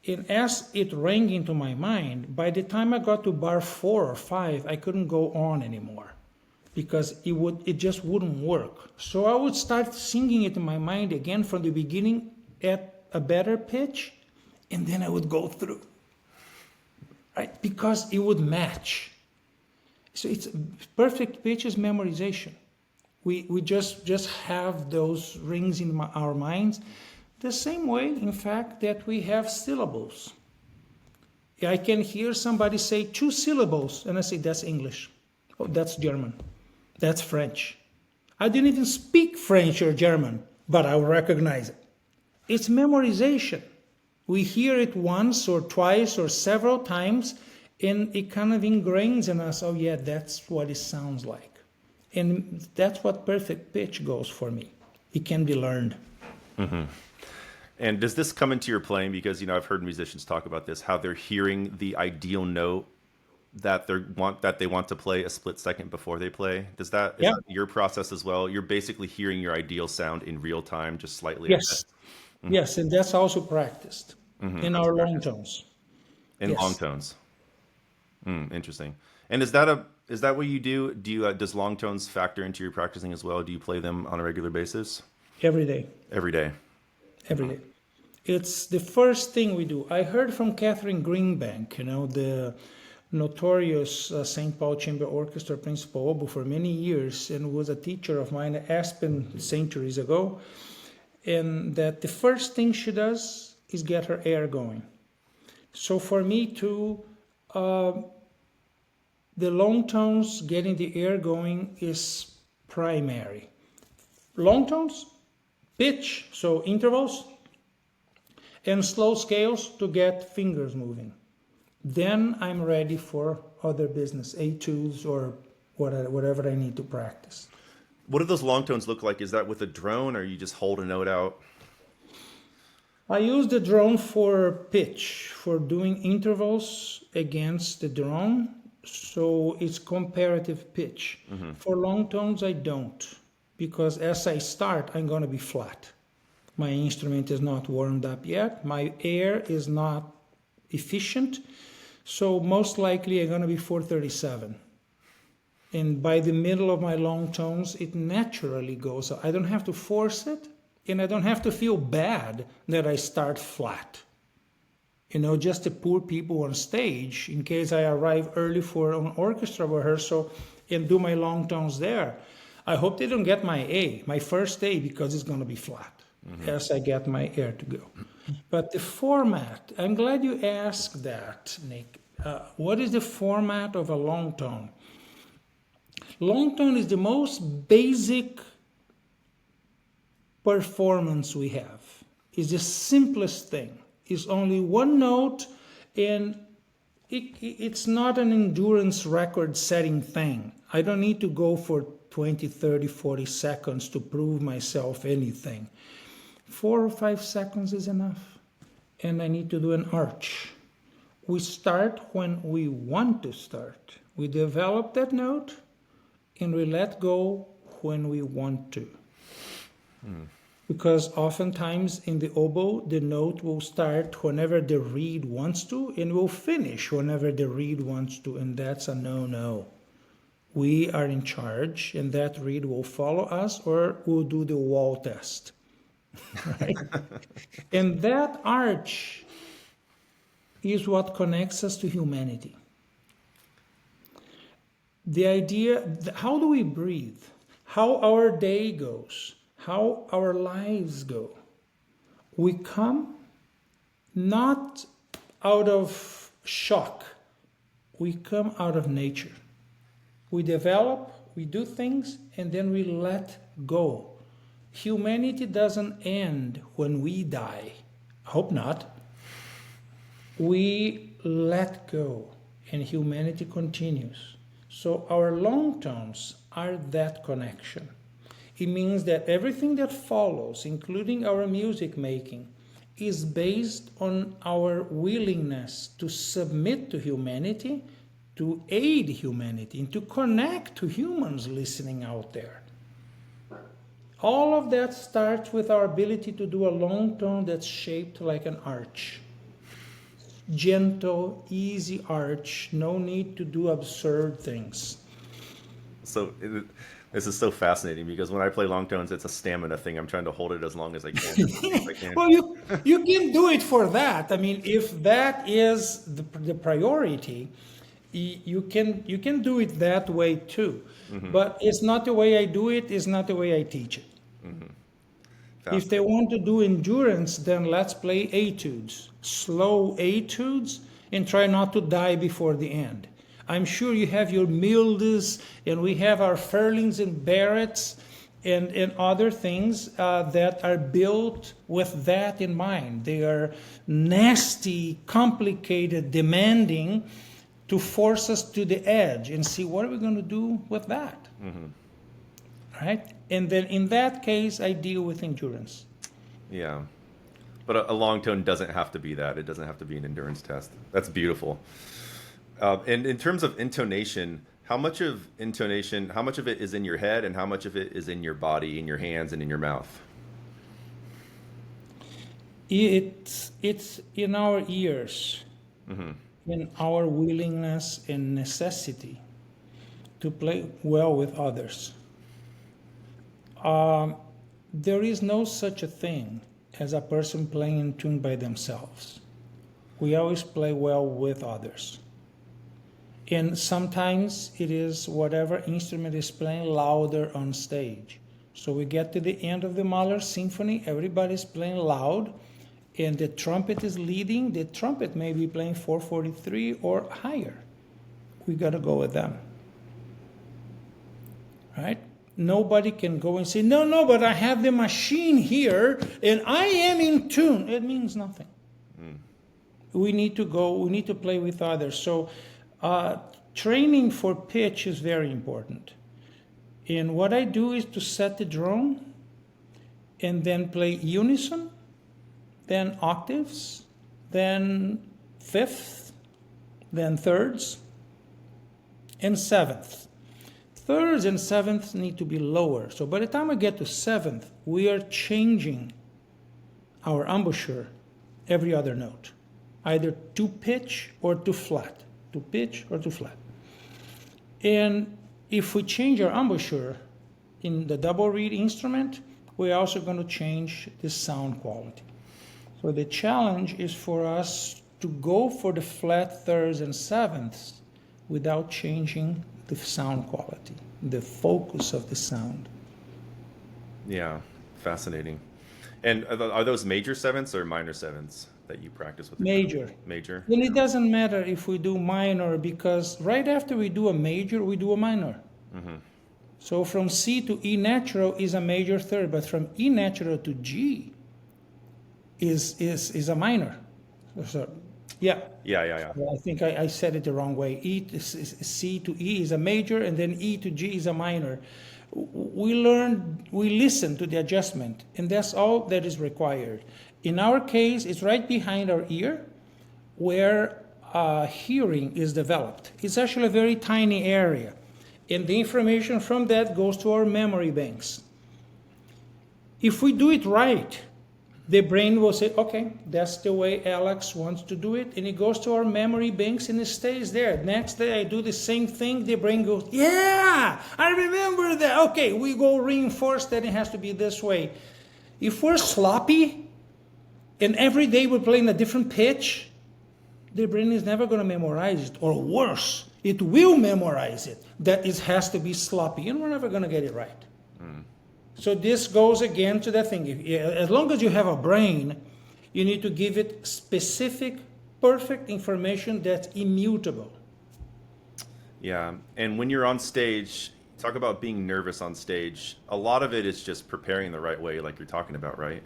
And as it rang into my mind, by the time I got to bar 4 or 5, I couldn't go on anymore because it just wouldn't work. So I would start singing it in my mind again from the beginning at a better pitch, and then I would go through. Right? Because it would match. So it's perfect pitch is memorization. We just have those rings in our minds. The same way, in fact, that we have syllables. I can hear somebody say 2 syllables, and I say, that's English. Oh, that's German. That's French. I didn't even speak French or German, but I recognize it. It's memorization. We hear it once or twice or several times, and it kind of ingrains in us, oh yeah, that's what it sounds like. And that's what perfect pitch goes for me. It can be learned. Mm-hmm. And does this come into your playing? Because, I've heard musicians talk about this, how they're hearing the ideal note that they want to play a split second before they play. Is that your process as well? You're basically hearing your ideal sound in real time, just slightly. Yes. Mm-hmm. Yes, and that's also practiced in our long tones. In long tones. Interesting. And is that what you do? Does long tones factor into your practicing as well? Do you play them on a regular basis? Every day. Every day. Every day. It's the first thing we do. I heard from Catherine Greenbank, the notorious St. Paul Chamber Orchestra principal oboe for many years and was a teacher of mine at Aspen centuries ago. And that the first thing she does is get her air going. So for me too, the long tones, getting the air going is primary. Long tones, pitch, so intervals, and slow scales to get fingers moving. Then I'm ready for other business, etudes or whatever I need to practice. What do those long tones look like? Is that with a drone, or you just hold a note out? I use the drone for pitch, for doing intervals against the drone, so it's comparative pitch. For long tones, I don't, because as I start, I'm going to be flat. My instrument is not warmed up yet. My air is not efficient, so most likely I'm going to be 437. And by the middle of my long tones, it naturally goes. I don't have to force it, and I don't have to feel bad that I start flat. You know, just the poor people on stage, in case I arrive early for an orchestra rehearsal and do my long tones there. I hope they don't get my first A, because it's going to be flat as I get my air to go. But the format, I'm glad you asked that, Nick. What is the format of a long tone? Long tone is the most basic performance we have. It's the simplest thing. It's only one note, and it's not an endurance record setting thing. I don't need to go for 20, 30, 40 seconds to prove myself anything. 4 or 5 seconds is enough. And I need to do an arch. We start when we want to start. We develop that note, and we let go when we want to. Because oftentimes in the oboe, the note will start whenever the reed wants to, and will finish whenever the reed wants to, and that's a no-no. We are in charge, and that reed will follow us, or we'll do the wall test. Right? And that arch is what connects us to humanity. The idea, how do we breathe? How our day goes? How our lives go? We come not out of shock. We come out of nature. We develop, we do things, and then we let go. Humanity doesn't end when we die. I hope not. We let go, and humanity continues. So our long tones are that connection. It means that everything that follows, including our music making, is based on our willingness to submit to humanity, to aid humanity, and to connect to humans listening out there. All of that starts with our ability to do a long tone that's shaped like an arch. Gentle, easy arch, no need to do absurd things. So this is so fascinating, because when I play long tones, it's a stamina thing. I'm trying to hold it as long as I can. If I can. Well, you can do it for that. I mean, if that is the priority, you can do it that way too. But it's not the way I do it, it's not the way I teach it. If they want to do endurance, then let's play etudes, slow etudes, and try not to die before the end. I'm sure you have your Mildes, and we have our Furlings and Barretts and other things that are built with that in mind. They are nasty, complicated, demanding, to force us to the edge and see what are we going to do with that. Right? And then in that case, I deal with endurance. Yeah. But a long tone doesn't have to be that. It doesn't have to be an endurance test. That's beautiful. And in terms of intonation, how much of it is in your head, and how much of it is in your body, in your hands, and in your mouth? It's in our ears, in our willingness and necessity to play well with others. There is no such a thing as a person playing in tune by themselves. We always play well with others. And sometimes it is whatever instrument is playing louder on stage. So we get to the end of the Mahler symphony, everybody's playing loud, and the trumpet is leading. The trumpet may be playing 443 or higher. We got to go with them. Right? Nobody can go and say, no, but I have the machine here and I am in tune. It means nothing. We need to play with others. So training for pitch is very important. And what I do is to set the drone and then play unison, then octaves, then fifth, then thirds, and seventh. Thirds and sevenths need to be lower. So by the time I get to seventh, we are changing our embouchure every other note, either to pitch or to flat, to pitch or to flat. And if we change our embouchure in the double reed instrument, we're also going to change the sound quality. So the challenge is for us to go for the flat thirds and sevenths without changing the sound quality, the focus of the sound. Yeah, fascinating. And are those major sevenths or minor sevenths that you practice with? Major. Major. And it doesn't matter if we do minor, because right after we do a major, we do a minor. Mm-hmm. So from C to E natural is a major third, but from E natural to G is a minor. So, yeah. Yeah. I think I said it the wrong way. C to E is a major, and then E to G is a minor. We listen to the adjustment, and that's all that is required. In our case, it's right behind our ear where hearing is developed. It's actually a very tiny area, and the information from that goes to our memory banks. If we do it right, the brain will say, okay, that's the way Alex wants to do it, and it goes to our memory banks and it stays there. Next day I do the same thing, the brain goes, yeah, I remember that. Okay, we go reinforce that it has to be this way. If we're sloppy and every day we're playing a different pitch, the brain is never going to memorize it, or worse, it will memorize it, that it has to be sloppy, and we're never going to get it right. So this goes again to that thing. As long as you have a brain, you need to give it specific, perfect information that's immutable. Yeah, and when you're on stage, talk about being nervous on stage. A lot of it is just preparing the right way, like you're talking about, right?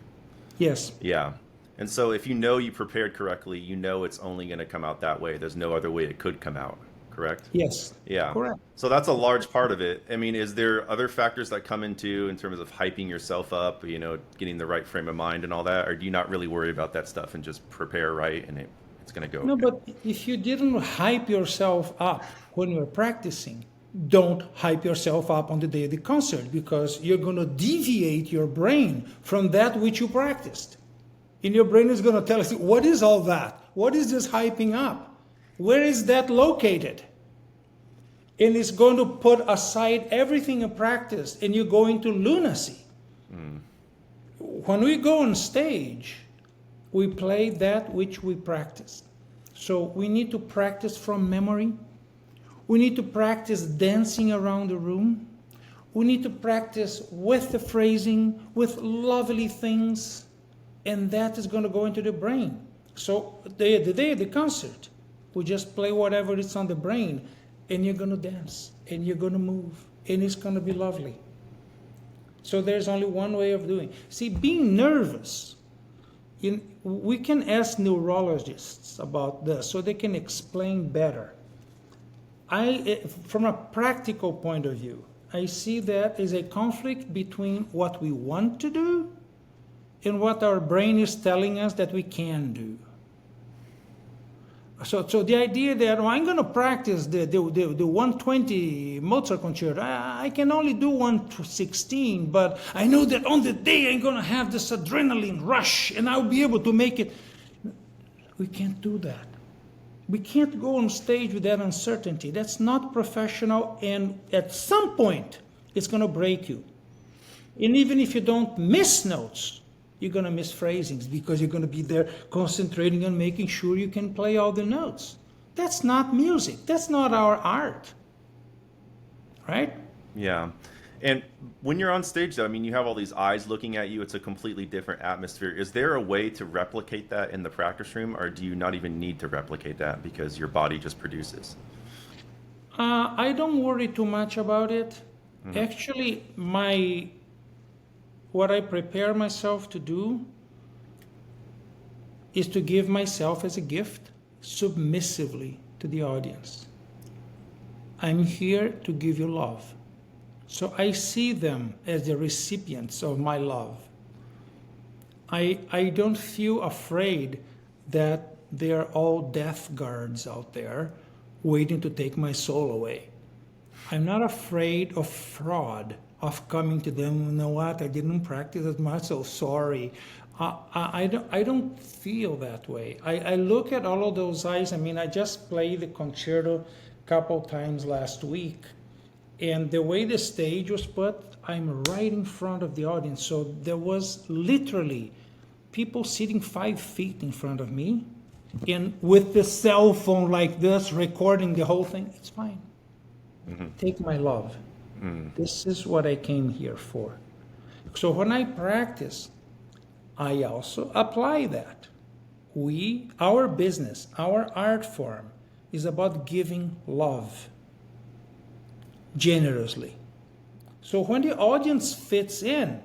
Yes. Yeah. And so if you know you prepared correctly, you know it's only going to come out that way. There's no other way it could come out, correct? Yes. Yeah. Correct. So that's a large part of it. I mean, is there other factors that come into in terms of hyping yourself up, getting the right frame of mind and all that? Or do you not really worry about that stuff and just prepare right and it's going to go? No, but if you didn't hype yourself up when you're practicing, don't hype yourself up on the day of the concert, because you're going to deviate your brain from that which you practiced. And your brain is going to tell us, what is all that? What is this hyping up? Where is that located? And it's going to put aside everything you practiced, and you go into lunacy. When we go on stage, we play that which we practiced. So we need to practice from memory. We need to practice dancing around the room. We need to practice with the phrasing, with lovely things, and that is going to go into the brain. So the day of the concert, we just play whatever is on the brain, and you're going to dance, and you're going to move, and it's going to be lovely. So there's only one way of doing it. See, being nervous, we can ask neurologists about this so they can explain better. From a practical point of view, I see that as a conflict between what we want to do and what our brain is telling us that we can do. So the idea that I'm going to practice the 120 Mozart concerto, I can only do 116, but I know that on the day I'm going to have this adrenaline rush and I'll be able to make it. We can't do that. We can't go on stage with that uncertainty. That's not professional, and at some point, it's going to break you. And even if you don't miss notes, you're going to miss phrasings, because you're going to be there concentrating on making sure you can play all the notes. That's not music. That's not our art. Right? Yeah. And when you're on stage, though, I mean, you have all these eyes looking at you. It's a completely different atmosphere. Is there a way to replicate that in the practice room, or do you not even need to replicate that because your body just produces? I don't worry too much about it. Mm-hmm. Actually, what I prepare myself to do is to give myself as a gift submissively to the audience. I'm here to give you love. So I see them as the recipients of my love. I don't feel afraid that they're all death guards out there waiting to take my soul away. I'm not afraid of fraud, of coming to them, you know what, I didn't practice as much, so sorry. I don't feel that way. I look at all of those eyes. I mean, I just played the concerto a couple times last week, and the way the stage was put, I'm right in front of the audience. So there was literally people sitting 5 feet in front of me, and with the cell phone like this, recording the whole thing. It's fine. Mm-hmm. Take my love. Mm. This is what I came here for. So when I practice, I also apply that. Our business, our art form is about giving love generously. So when the audience fits in,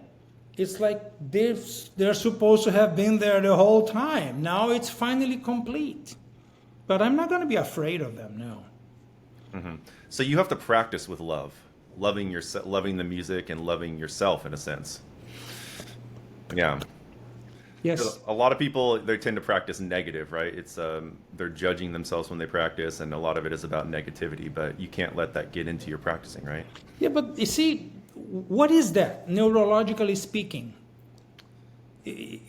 it's like they're supposed to have been there the whole time. Now it's finally complete. But I'm not going to be afraid of them, no. Mm-hmm. So you have to practice with love, loving the music and loving yourself in a sense. Yeah. Yes. A lot of people, they tend to practice negative, right? It's they're judging themselves when they practice, and a lot of it is about negativity, but you can't let that get into your practicing, right? Yeah, but you see, what is that, neurologically speaking?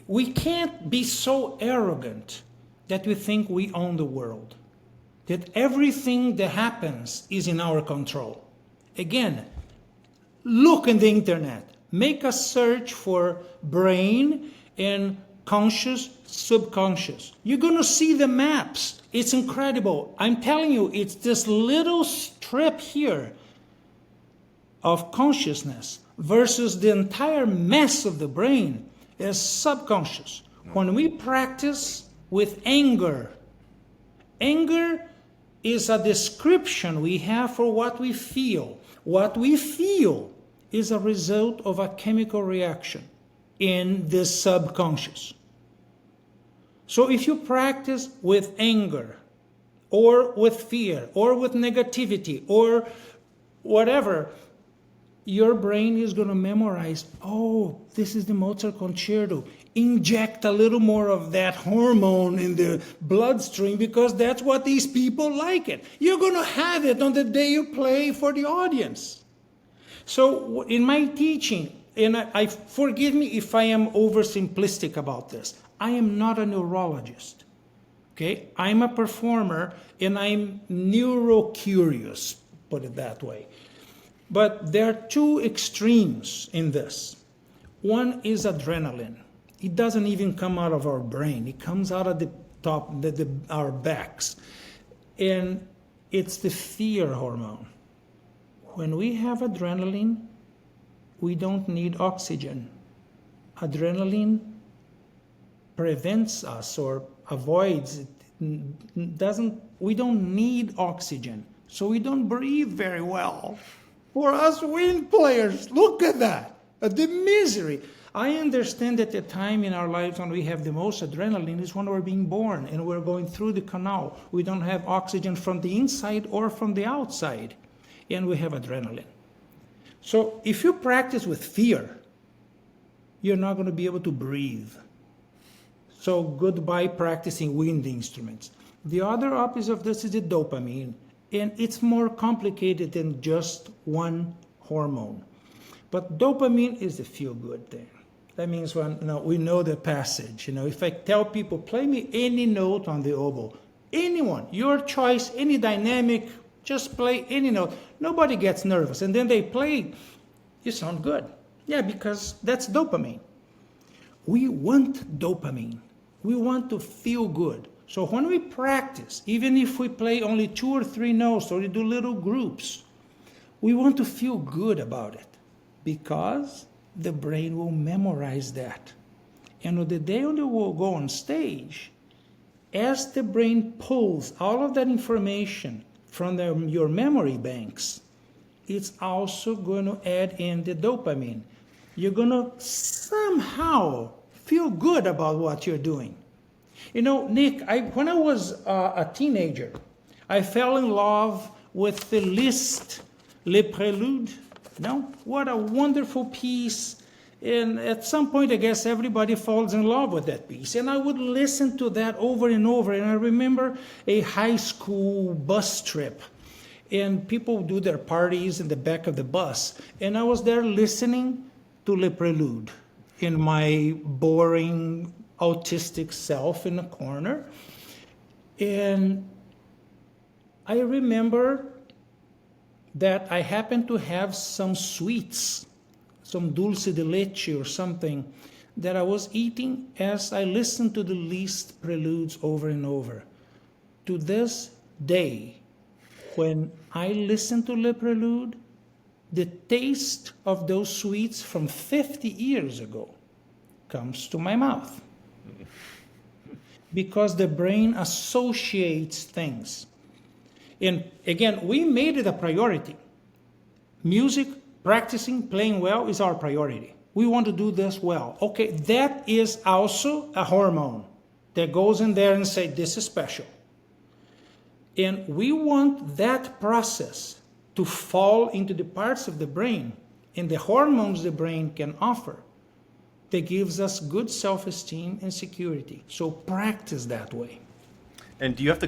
We can't be so arrogant that we think we own the world, that everything that happens is in our control. Again, look in the internet, make a search for brain and conscious, subconscious. You're going to see the maps. It's incredible. I'm telling you, it's this little strip here of consciousness versus the entire mess of the brain is subconscious. When we practice with anger, anger is a description we have for what we feel. What we feel is a result of a chemical reaction in the subconscious. So if you practice with anger, or with fear, or with negativity, or whatever, your brain is going to memorize, oh, this is the Mozart concerto. Inject a little more of that hormone in the bloodstream because that's what these people like it. You're going to have it on the day you play for the audience. So in my teaching, and I forgive me if I am oversimplistic about this, I am not a neurologist. Okay? I'm a performer and I'm neurocurious, put it that way. But there are two extremes in this. One is adrenaline. It doesn't even come out of our brain. It comes out of the top, our backs. And it's the fear hormone. When we have adrenaline, we don't need oxygen. Adrenaline prevents us or avoids, we don't need oxygen. So we don't breathe very well. For us wind players, look at that, the misery. I understand that the time in our lives when we have the most adrenaline is when we're being born and we're going through the canal. We don't have oxygen from the inside or from the outside, and we have adrenaline. So if you practice with fear, you're not going to be able to breathe. So goodbye practicing wind instruments. The other opposite of this is the dopamine. And it's more complicated than just one hormone. But dopamine is the feel-good thing. That means when we know the passage. If I tell people, play me any note on the oboe, anyone, your choice, any dynamic, just play any note. Nobody gets nervous. And then they play, you sound good. Yeah, because that's dopamine. We want dopamine. We want to feel good. So when we practice, even if we play only 2 or 3 notes or we do little groups, we want to feel good about it because the brain will memorize that. And on the day when you will go on stage, as the brain pulls all of that information from your memory banks, it's also going to add in the dopamine. You're going to somehow feel good about what you're doing. You know, Nick, when I was a teenager, I fell in love with the Liszt Le Prélude. No? What a wonderful piece. And at some point, I guess everybody falls in love with that piece. And I would listen to that over and over. And I remember a high school bus trip. And people do their parties in the back of the bus. And I was there listening to Le Prélude in my boring, autistic self in a corner. And I remember that I happened to have some sweets, some dulce de leche or something, that I was eating as I listened to the Liszt preludes over and over. To this day, when I listen to Le Prélude, the taste of those sweets from 50 years ago comes to my mouth. Because the brain associates things. And again, we made it a priority. Music, practicing, playing well is our priority. We want to do this well. Okay, that is also a hormone that goes in there and says, this is special. And we want that process to fall into the parts of the brain and the hormones the brain can offer that gives us good self-esteem and security. So practice that way. And do you have to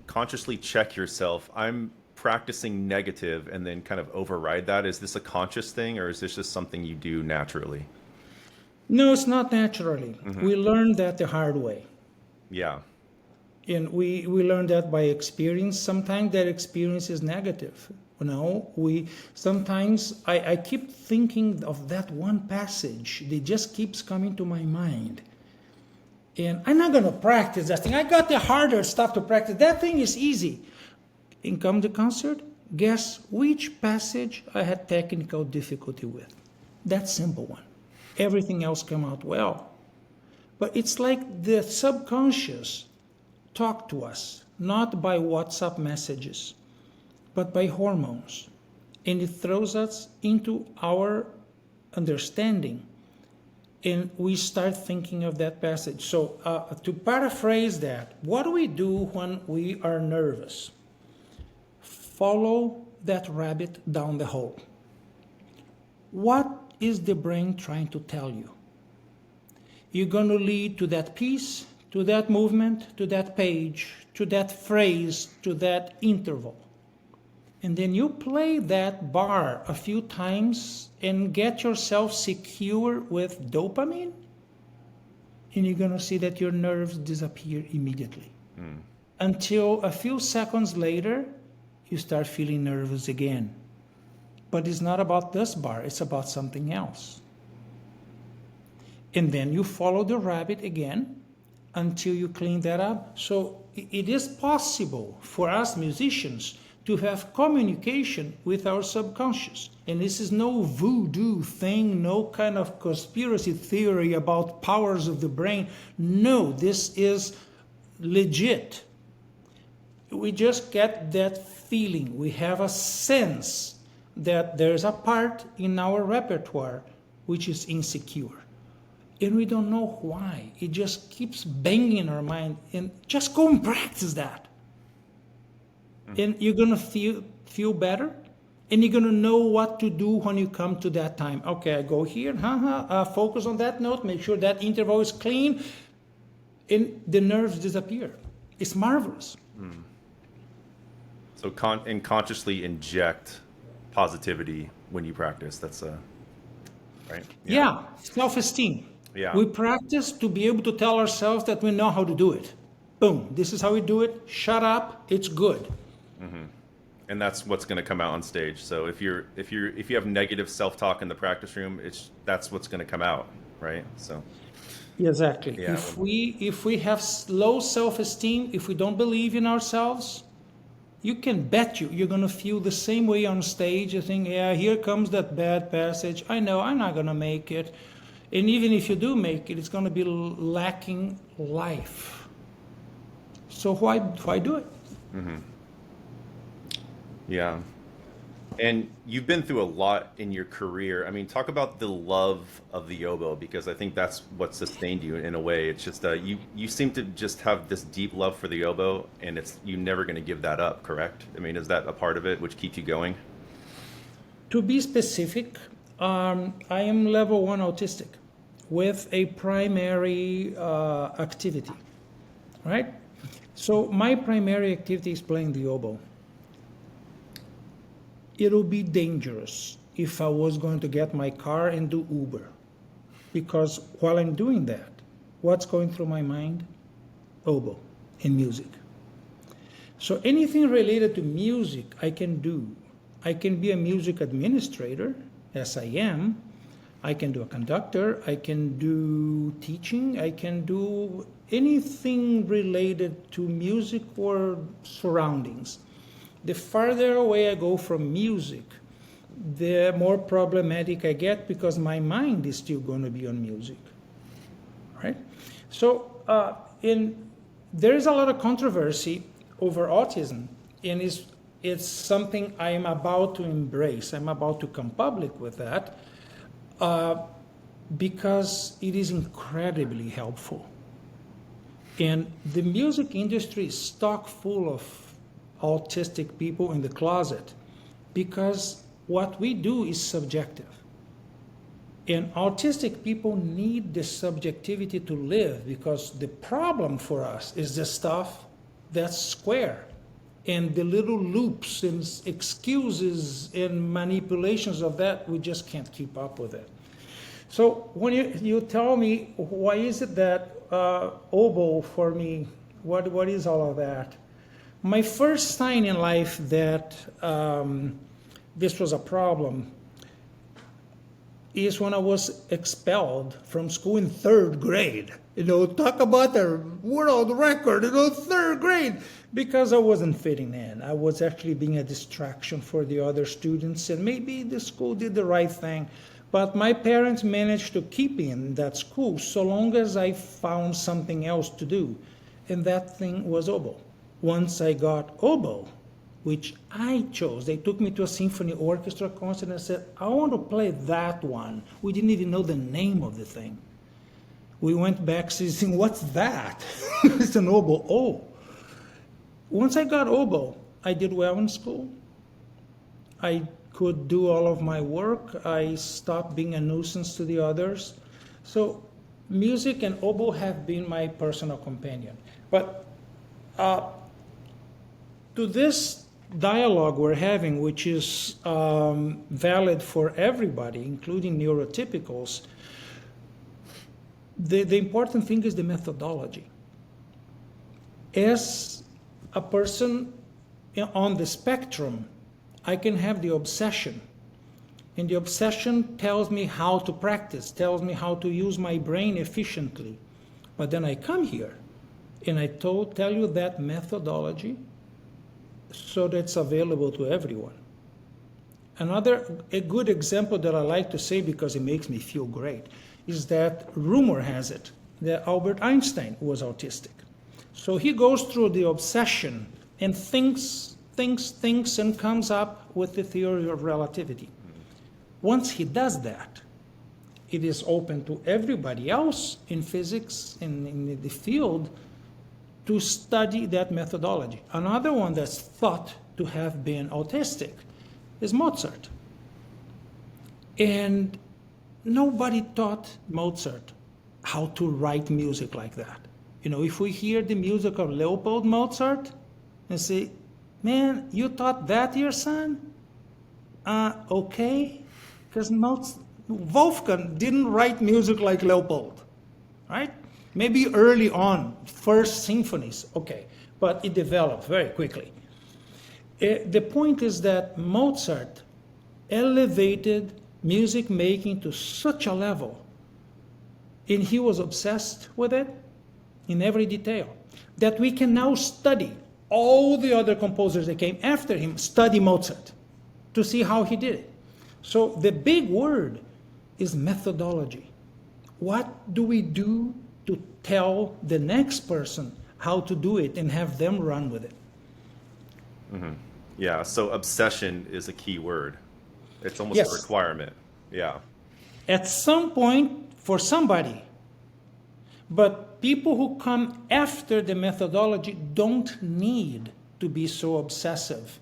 consciously check yourself? I'm practicing negative and then kind of override that. Is this a conscious thing or is this just something you do naturally? No, it's not naturally. Mm-hmm. We learned that the hard way. Yeah. And we learn that by experience. Sometimes that experience is negative. You know, sometimes I keep thinking of that one passage that just keeps coming to my mind. And I'm not going to practice that thing. I got the harder stuff to practice. That thing is easy. And come the concert, guess which passage I had technical difficulty with? That simple one. Everything else came out well. But it's like the subconscious talk to us, not by WhatsApp messages, but by hormones. And it throws us into our understanding. And we start thinking of that passage. So to paraphrase that, what do we do when we are nervous? Follow that rabbit down the hole. What is the brain trying to tell you? You're going to lead to that piece, to that movement, to that page, to that phrase, to that interval. And then you play that bar a few times and get yourself secure with dopamine, and you're going to see that your nerves disappear immediately. Until a few seconds later, you start feeling nervous again. But it's not about this bar, it's about something else. And then you follow the rabbit again until you clean that up. So it is possible for us musicians to have communication with our subconscious. And this is no voodoo thing, no kind of conspiracy theory about powers of the brain. No, this is legit. We just get that feeling. We have a sense that there's a part in our repertoire which is insecure. And we don't know why. It just keeps banging in our mind. And just go and practice that. And you're going to feel better. And you're going to know what to do when you come to that time. Okay, I go here, focus on that note, make sure that interval is clean, and the nerves disappear. It's marvelous. So consciously inject positivity when you practice. That's right? Yeah, self-esteem. Yeah. We practice to be able to tell ourselves that we know how to do it. Boom, this is how we do it. Shut up, it's good. And that's what's going to come out on stage. So if you have negative self-talk in the practice room, that's what's going to come out, right? So Exactly. Yeah. If we have low self-esteem, if we don't believe in ourselves, you can bet you're gonna feel the same way on stage. You think, yeah, here comes that bad passage. I know I'm not gonna make it, and even if you do make it, it's gonna be lacking life. So why do it? Yeah. And you've been through a lot in your career. I mean, talk about the love of the oboe because I think that's what sustained you in a way. It's just you seem to just have this deep love for the oboe, and it's you're never going to give that up, correct? I mean, is that a part of it which keeps you going? To be specific, I am level 1 autistic with a primary activity, right? So my primary activity is playing the oboe. It'll be dangerous if I was going to get my car and do Uber. Because while I'm doing that, what's going through my mind? Oboe and music. So anything related to music I can do. I can be a music administrator, as I am. I can do a conductor. I can do teaching. I can do anything related to music or surroundings. The farther away I go from music, the more problematic I get because my mind is still going to be on music, right? So there is a lot of controversy over autism, and it's something I am about to embrace. I'm about to come public with that because it is incredibly helpful. And the music industry is stock full of autistic people in the closet because what we do is subjective. And autistic people need the subjectivity to live because the problem for us is the stuff that's square and the little loops and excuses and manipulations of that, we just can't keep up with it. So when you tell me, why is it that oboe for me, what is all of that? My first sign in life that this was a problem is when I was expelled from school in 3rd grade. Talk about a world record, 3rd grade, because I wasn't fitting in. I was actually being a distraction for the other students, and maybe the school did the right thing. But my parents managed to keep me in that school so long as I found something else to do. And that thing was oboe. Once I got oboe, which I chose, they took me to a symphony orchestra concert and said, I want to play that one. We didn't even know the name of the thing. We went back saying, what's that? It's an oboe. Oh. Once I got oboe, I did well in school. I could do all of my work. I stopped being a nuisance to the others. So music and oboe have been my personal companion. But to this dialogue we're having, which is valid for everybody, including neurotypicals, the important thing is the methodology. As a person on the spectrum, I can have the obsession. And the obsession tells me how to practice, tells me how to use my brain efficiently. But then I come here and I tell you that methodology so that it's available to everyone. A good example that I like to say because it makes me feel great is that rumor has it that Albert Einstein was autistic. So he goes through the obsession and thinks and comes up with the theory of relativity. Once he does that, it is open to everybody else in physics, in the field, to study that methodology. Another one that's thought to have been autistic is Mozart. And nobody taught Mozart how to write music like that. If we hear the music of Leopold Mozart and say, man, you taught that to your son? Okay. Because Wolfgang didn't write music like Leopold, right? Maybe early on, first symphonies, okay. But it developed very quickly. The point is that Mozart elevated music making to such a level. And he was obsessed with it in every detail, that we can now study all the other composers that came after him, study Mozart to see how he did it. So the big word is methodology. What do we do to tell the next person how to do it and have them run with it? Yeah, so obsession is a key word. It's almost a Yes. requirement. Yeah. At some point, for somebody, but people who come after the methodology don't need to be so obsessive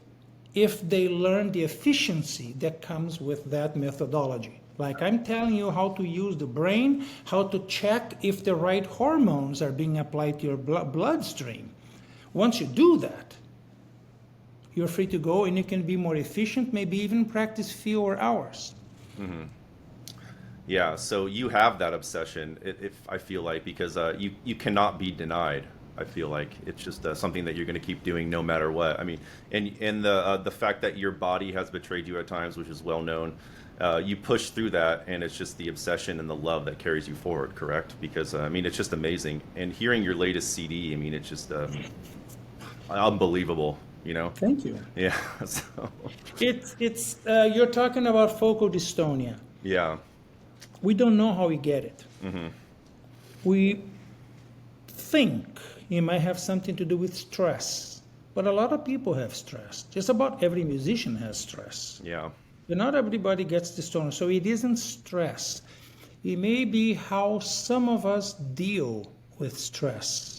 if they learn the efficiency that comes with that methodology. Like I'm telling you how to use the brain, how to check if the right hormones are being applied to your bloodstream. Once you do that, you're free to go and you can be more efficient, maybe even practice fewer hours. Yeah, so you have that obsession, if I feel like, because you cannot be denied. I feel like it's just something that you're going to keep doing no matter what. I mean, and the fact that your body has betrayed you at times, which is well known, you push through that, and it's just the obsession and the love that carries you forward. Correct? Because I mean, it's just amazing. And hearing your latest CD, I mean, it's just unbelievable. You know? Thank you. Yeah. So. It's you're talking about focal dystonia. Yeah. We don't know how we get it. We think it might have something to do with stress, but a lot of people have stress. Just about every musician has stress. Yeah. But not everybody gets dystonia. So it isn't stress. It may be how some of us deal with stress.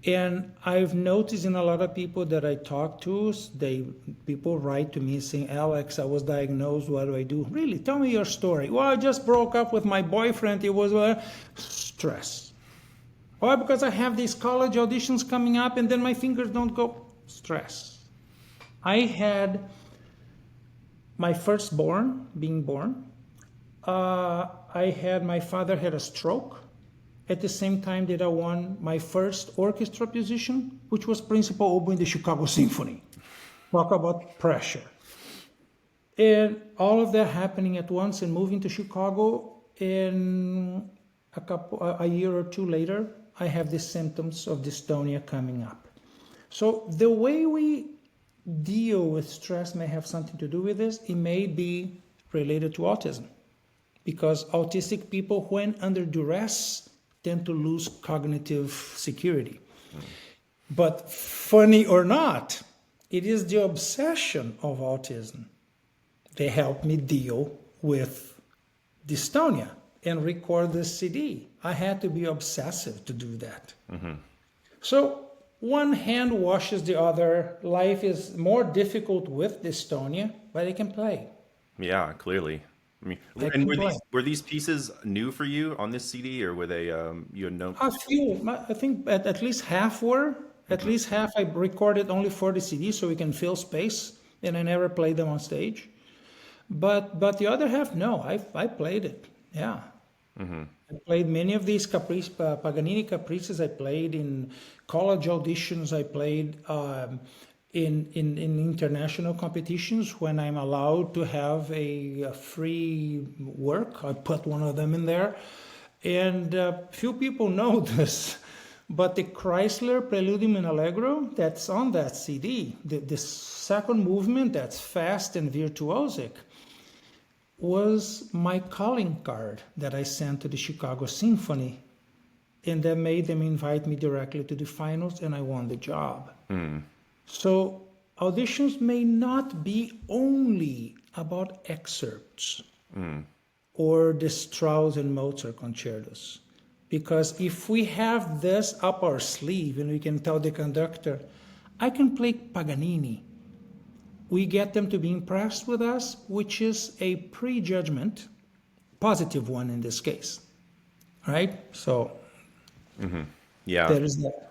And I've noticed in a lot of people that I talk to, people write to me saying, Alex, I was diagnosed, what do I do? Really, tell me your story. Well, I just broke up with my boyfriend. It was stress. Why? Because I have these college auditions coming up and then my fingers don't go. Stress. I had my firstborn being born. My father had a stroke. At the same time that I won my first orchestra position, which was principal oboe in the Chicago Symphony. Talk about pressure. And all of that happening at once and moving to Chicago, and a year or two later, I have the symptoms of dystonia coming up. So the way we deal with stress may have something to do with this. It may be related to autism, because autistic people, when under duress, tend to lose cognitive security. But funny or not, it is the obsession of autism that helped me deal with dystonia and record this CD. I had to be obsessive to do that. So one hand washes the other. Life is more difficult with dystonia, but I can play. Yeah, clearly. I mean, and were these pieces new for you on this CD, or were they you had known? A few, I think at least half were. At least half I recorded only for the CD so we can fill space, and I never played them on stage. But the other half, no, I played it. Yeah. I played many of these Paganini caprices. I played in college auditions. I played in international competitions when I'm allowed to have a free work. I put one of them in there. And few people know this, but the Chrysler Preludium in Allegro, that's on that CD, the second movement that's fast and virtuosic, was my calling card that I sent to the Chicago Symphony. And that made them invite me directly to the finals, and I won the job. So auditions may not be only about excerpts or the Strauss and Mozart concertos. Because if we have this up our sleeve and we can tell the conductor, I can play Paganini, we get them to be impressed with us, which is a prejudgment, positive one in this case, right? So Yeah. there is that.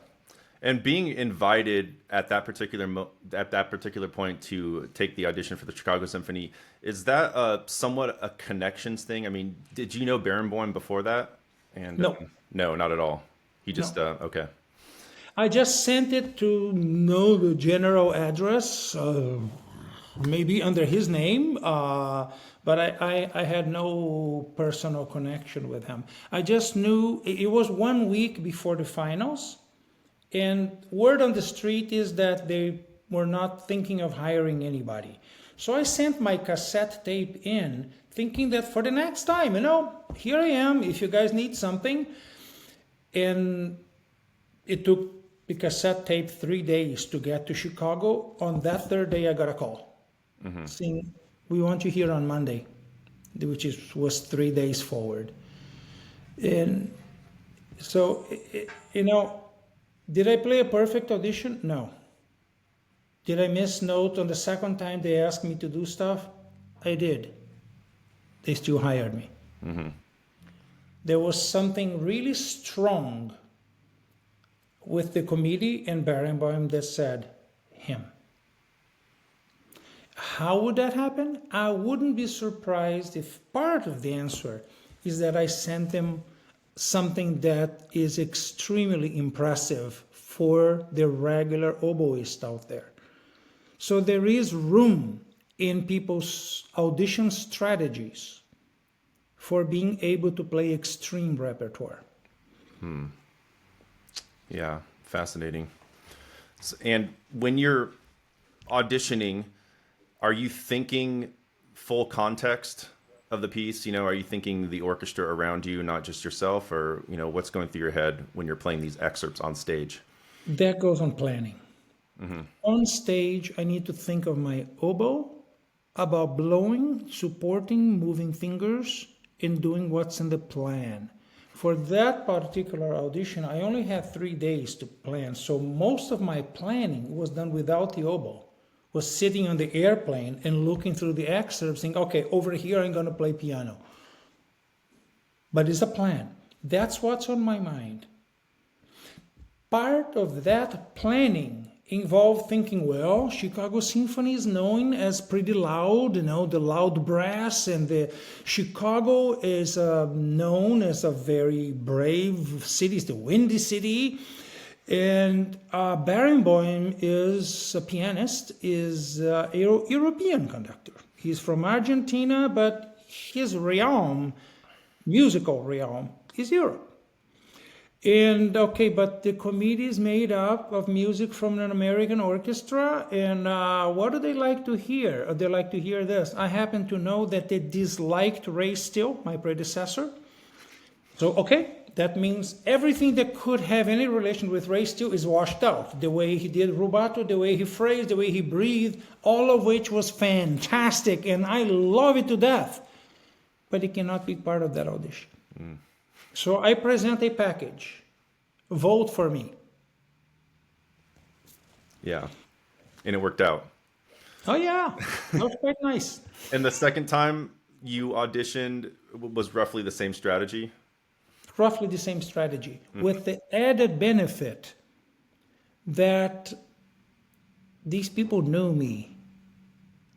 And being invited at that particular point to take the audition for the Chicago Symphony, is that somewhat a connections thing? I mean, did you know Barenboim before that? And No. No, not at all. He just okay. I just sent it to know the general address. maybe under his name, but I had no personal connection with him. I just knew it was 1 week before the finals, and word on the street is that they were not thinking of hiring anybody. So I sent my cassette tape in, thinking that for the next time, here I am, if you guys need something. And it took the cassette tape 3 days to get to Chicago. On that third day, I got a call saying, we want you here on Monday, which was 3 days forward. And so, did I play a perfect audition? No. Did I miss note on the second time they asked me to do stuff? I did. They still hired me. There was something really strong with the committee and Barenboim that said, him. How would that happen? I wouldn't be surprised if part of the answer is that I sent them something that is extremely impressive for the regular oboist out there. So there is room in people's audition strategies for being able to play extreme repertoire. Yeah, fascinating. And when you're auditioning, are you thinking full context of the piece? Are you thinking the orchestra around you, not just yourself? Or, what's going through your head when you're playing these excerpts on stage? That goes on planning. On stage, I need to think of my oboe, about blowing, supporting, moving fingers, and doing what's in the plan. For that particular audition, I only had 3 days to plan, so most of my planning was done without the oboe. Was sitting on the airplane and looking through the excerpts, saying, okay, over here I'm going to play piano. But it's a plan. That's what's on my mind. Part of that planning involved thinking, well, Chicago Symphony is known as pretty loud, the loud brass, and the Chicago is known as a very brave city, it's the windy city. And Barenboim is a pianist, is a European conductor. He's from Argentina, but his realm, musical realm, is Europe. And okay, but the committee is made up of music from an American orchestra, and what do they like to hear? They like to hear this. I happen to know that they disliked Ray Steele, my predecessor. So, okay, that means everything that could have any relation with Ray Steele is washed out. The way he did rubato, the way he phrased, the way he breathed, all of which was fantastic, and I love it to death. But it cannot be part of that audition. So I present a package. Vote for me. Yeah. And it worked out. Oh, yeah. That was quite nice. And the second time you auditioned was roughly the same strategy? Roughly the same strategy, with the added benefit that these people knew me,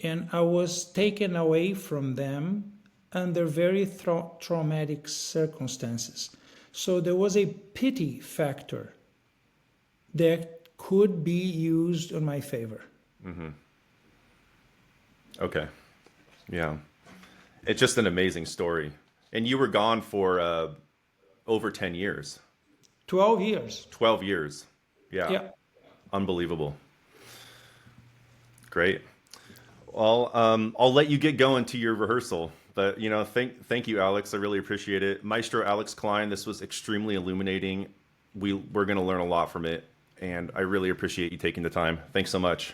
and I was taken away from them under very traumatic circumstances. So there was a pity factor that could be used in my favor. Okay. Yeah. It's just an amazing story. And you were gone for over 10 years. 12 years. 12 years. Yeah. Yeah. Unbelievable. Great. Well, I'll let you get going to your rehearsal. But, thank you, Alex. I really appreciate it. Maestro Alex Klein, this was extremely illuminating. We're going to learn a lot from it. And I really appreciate you taking the time. Thanks so much.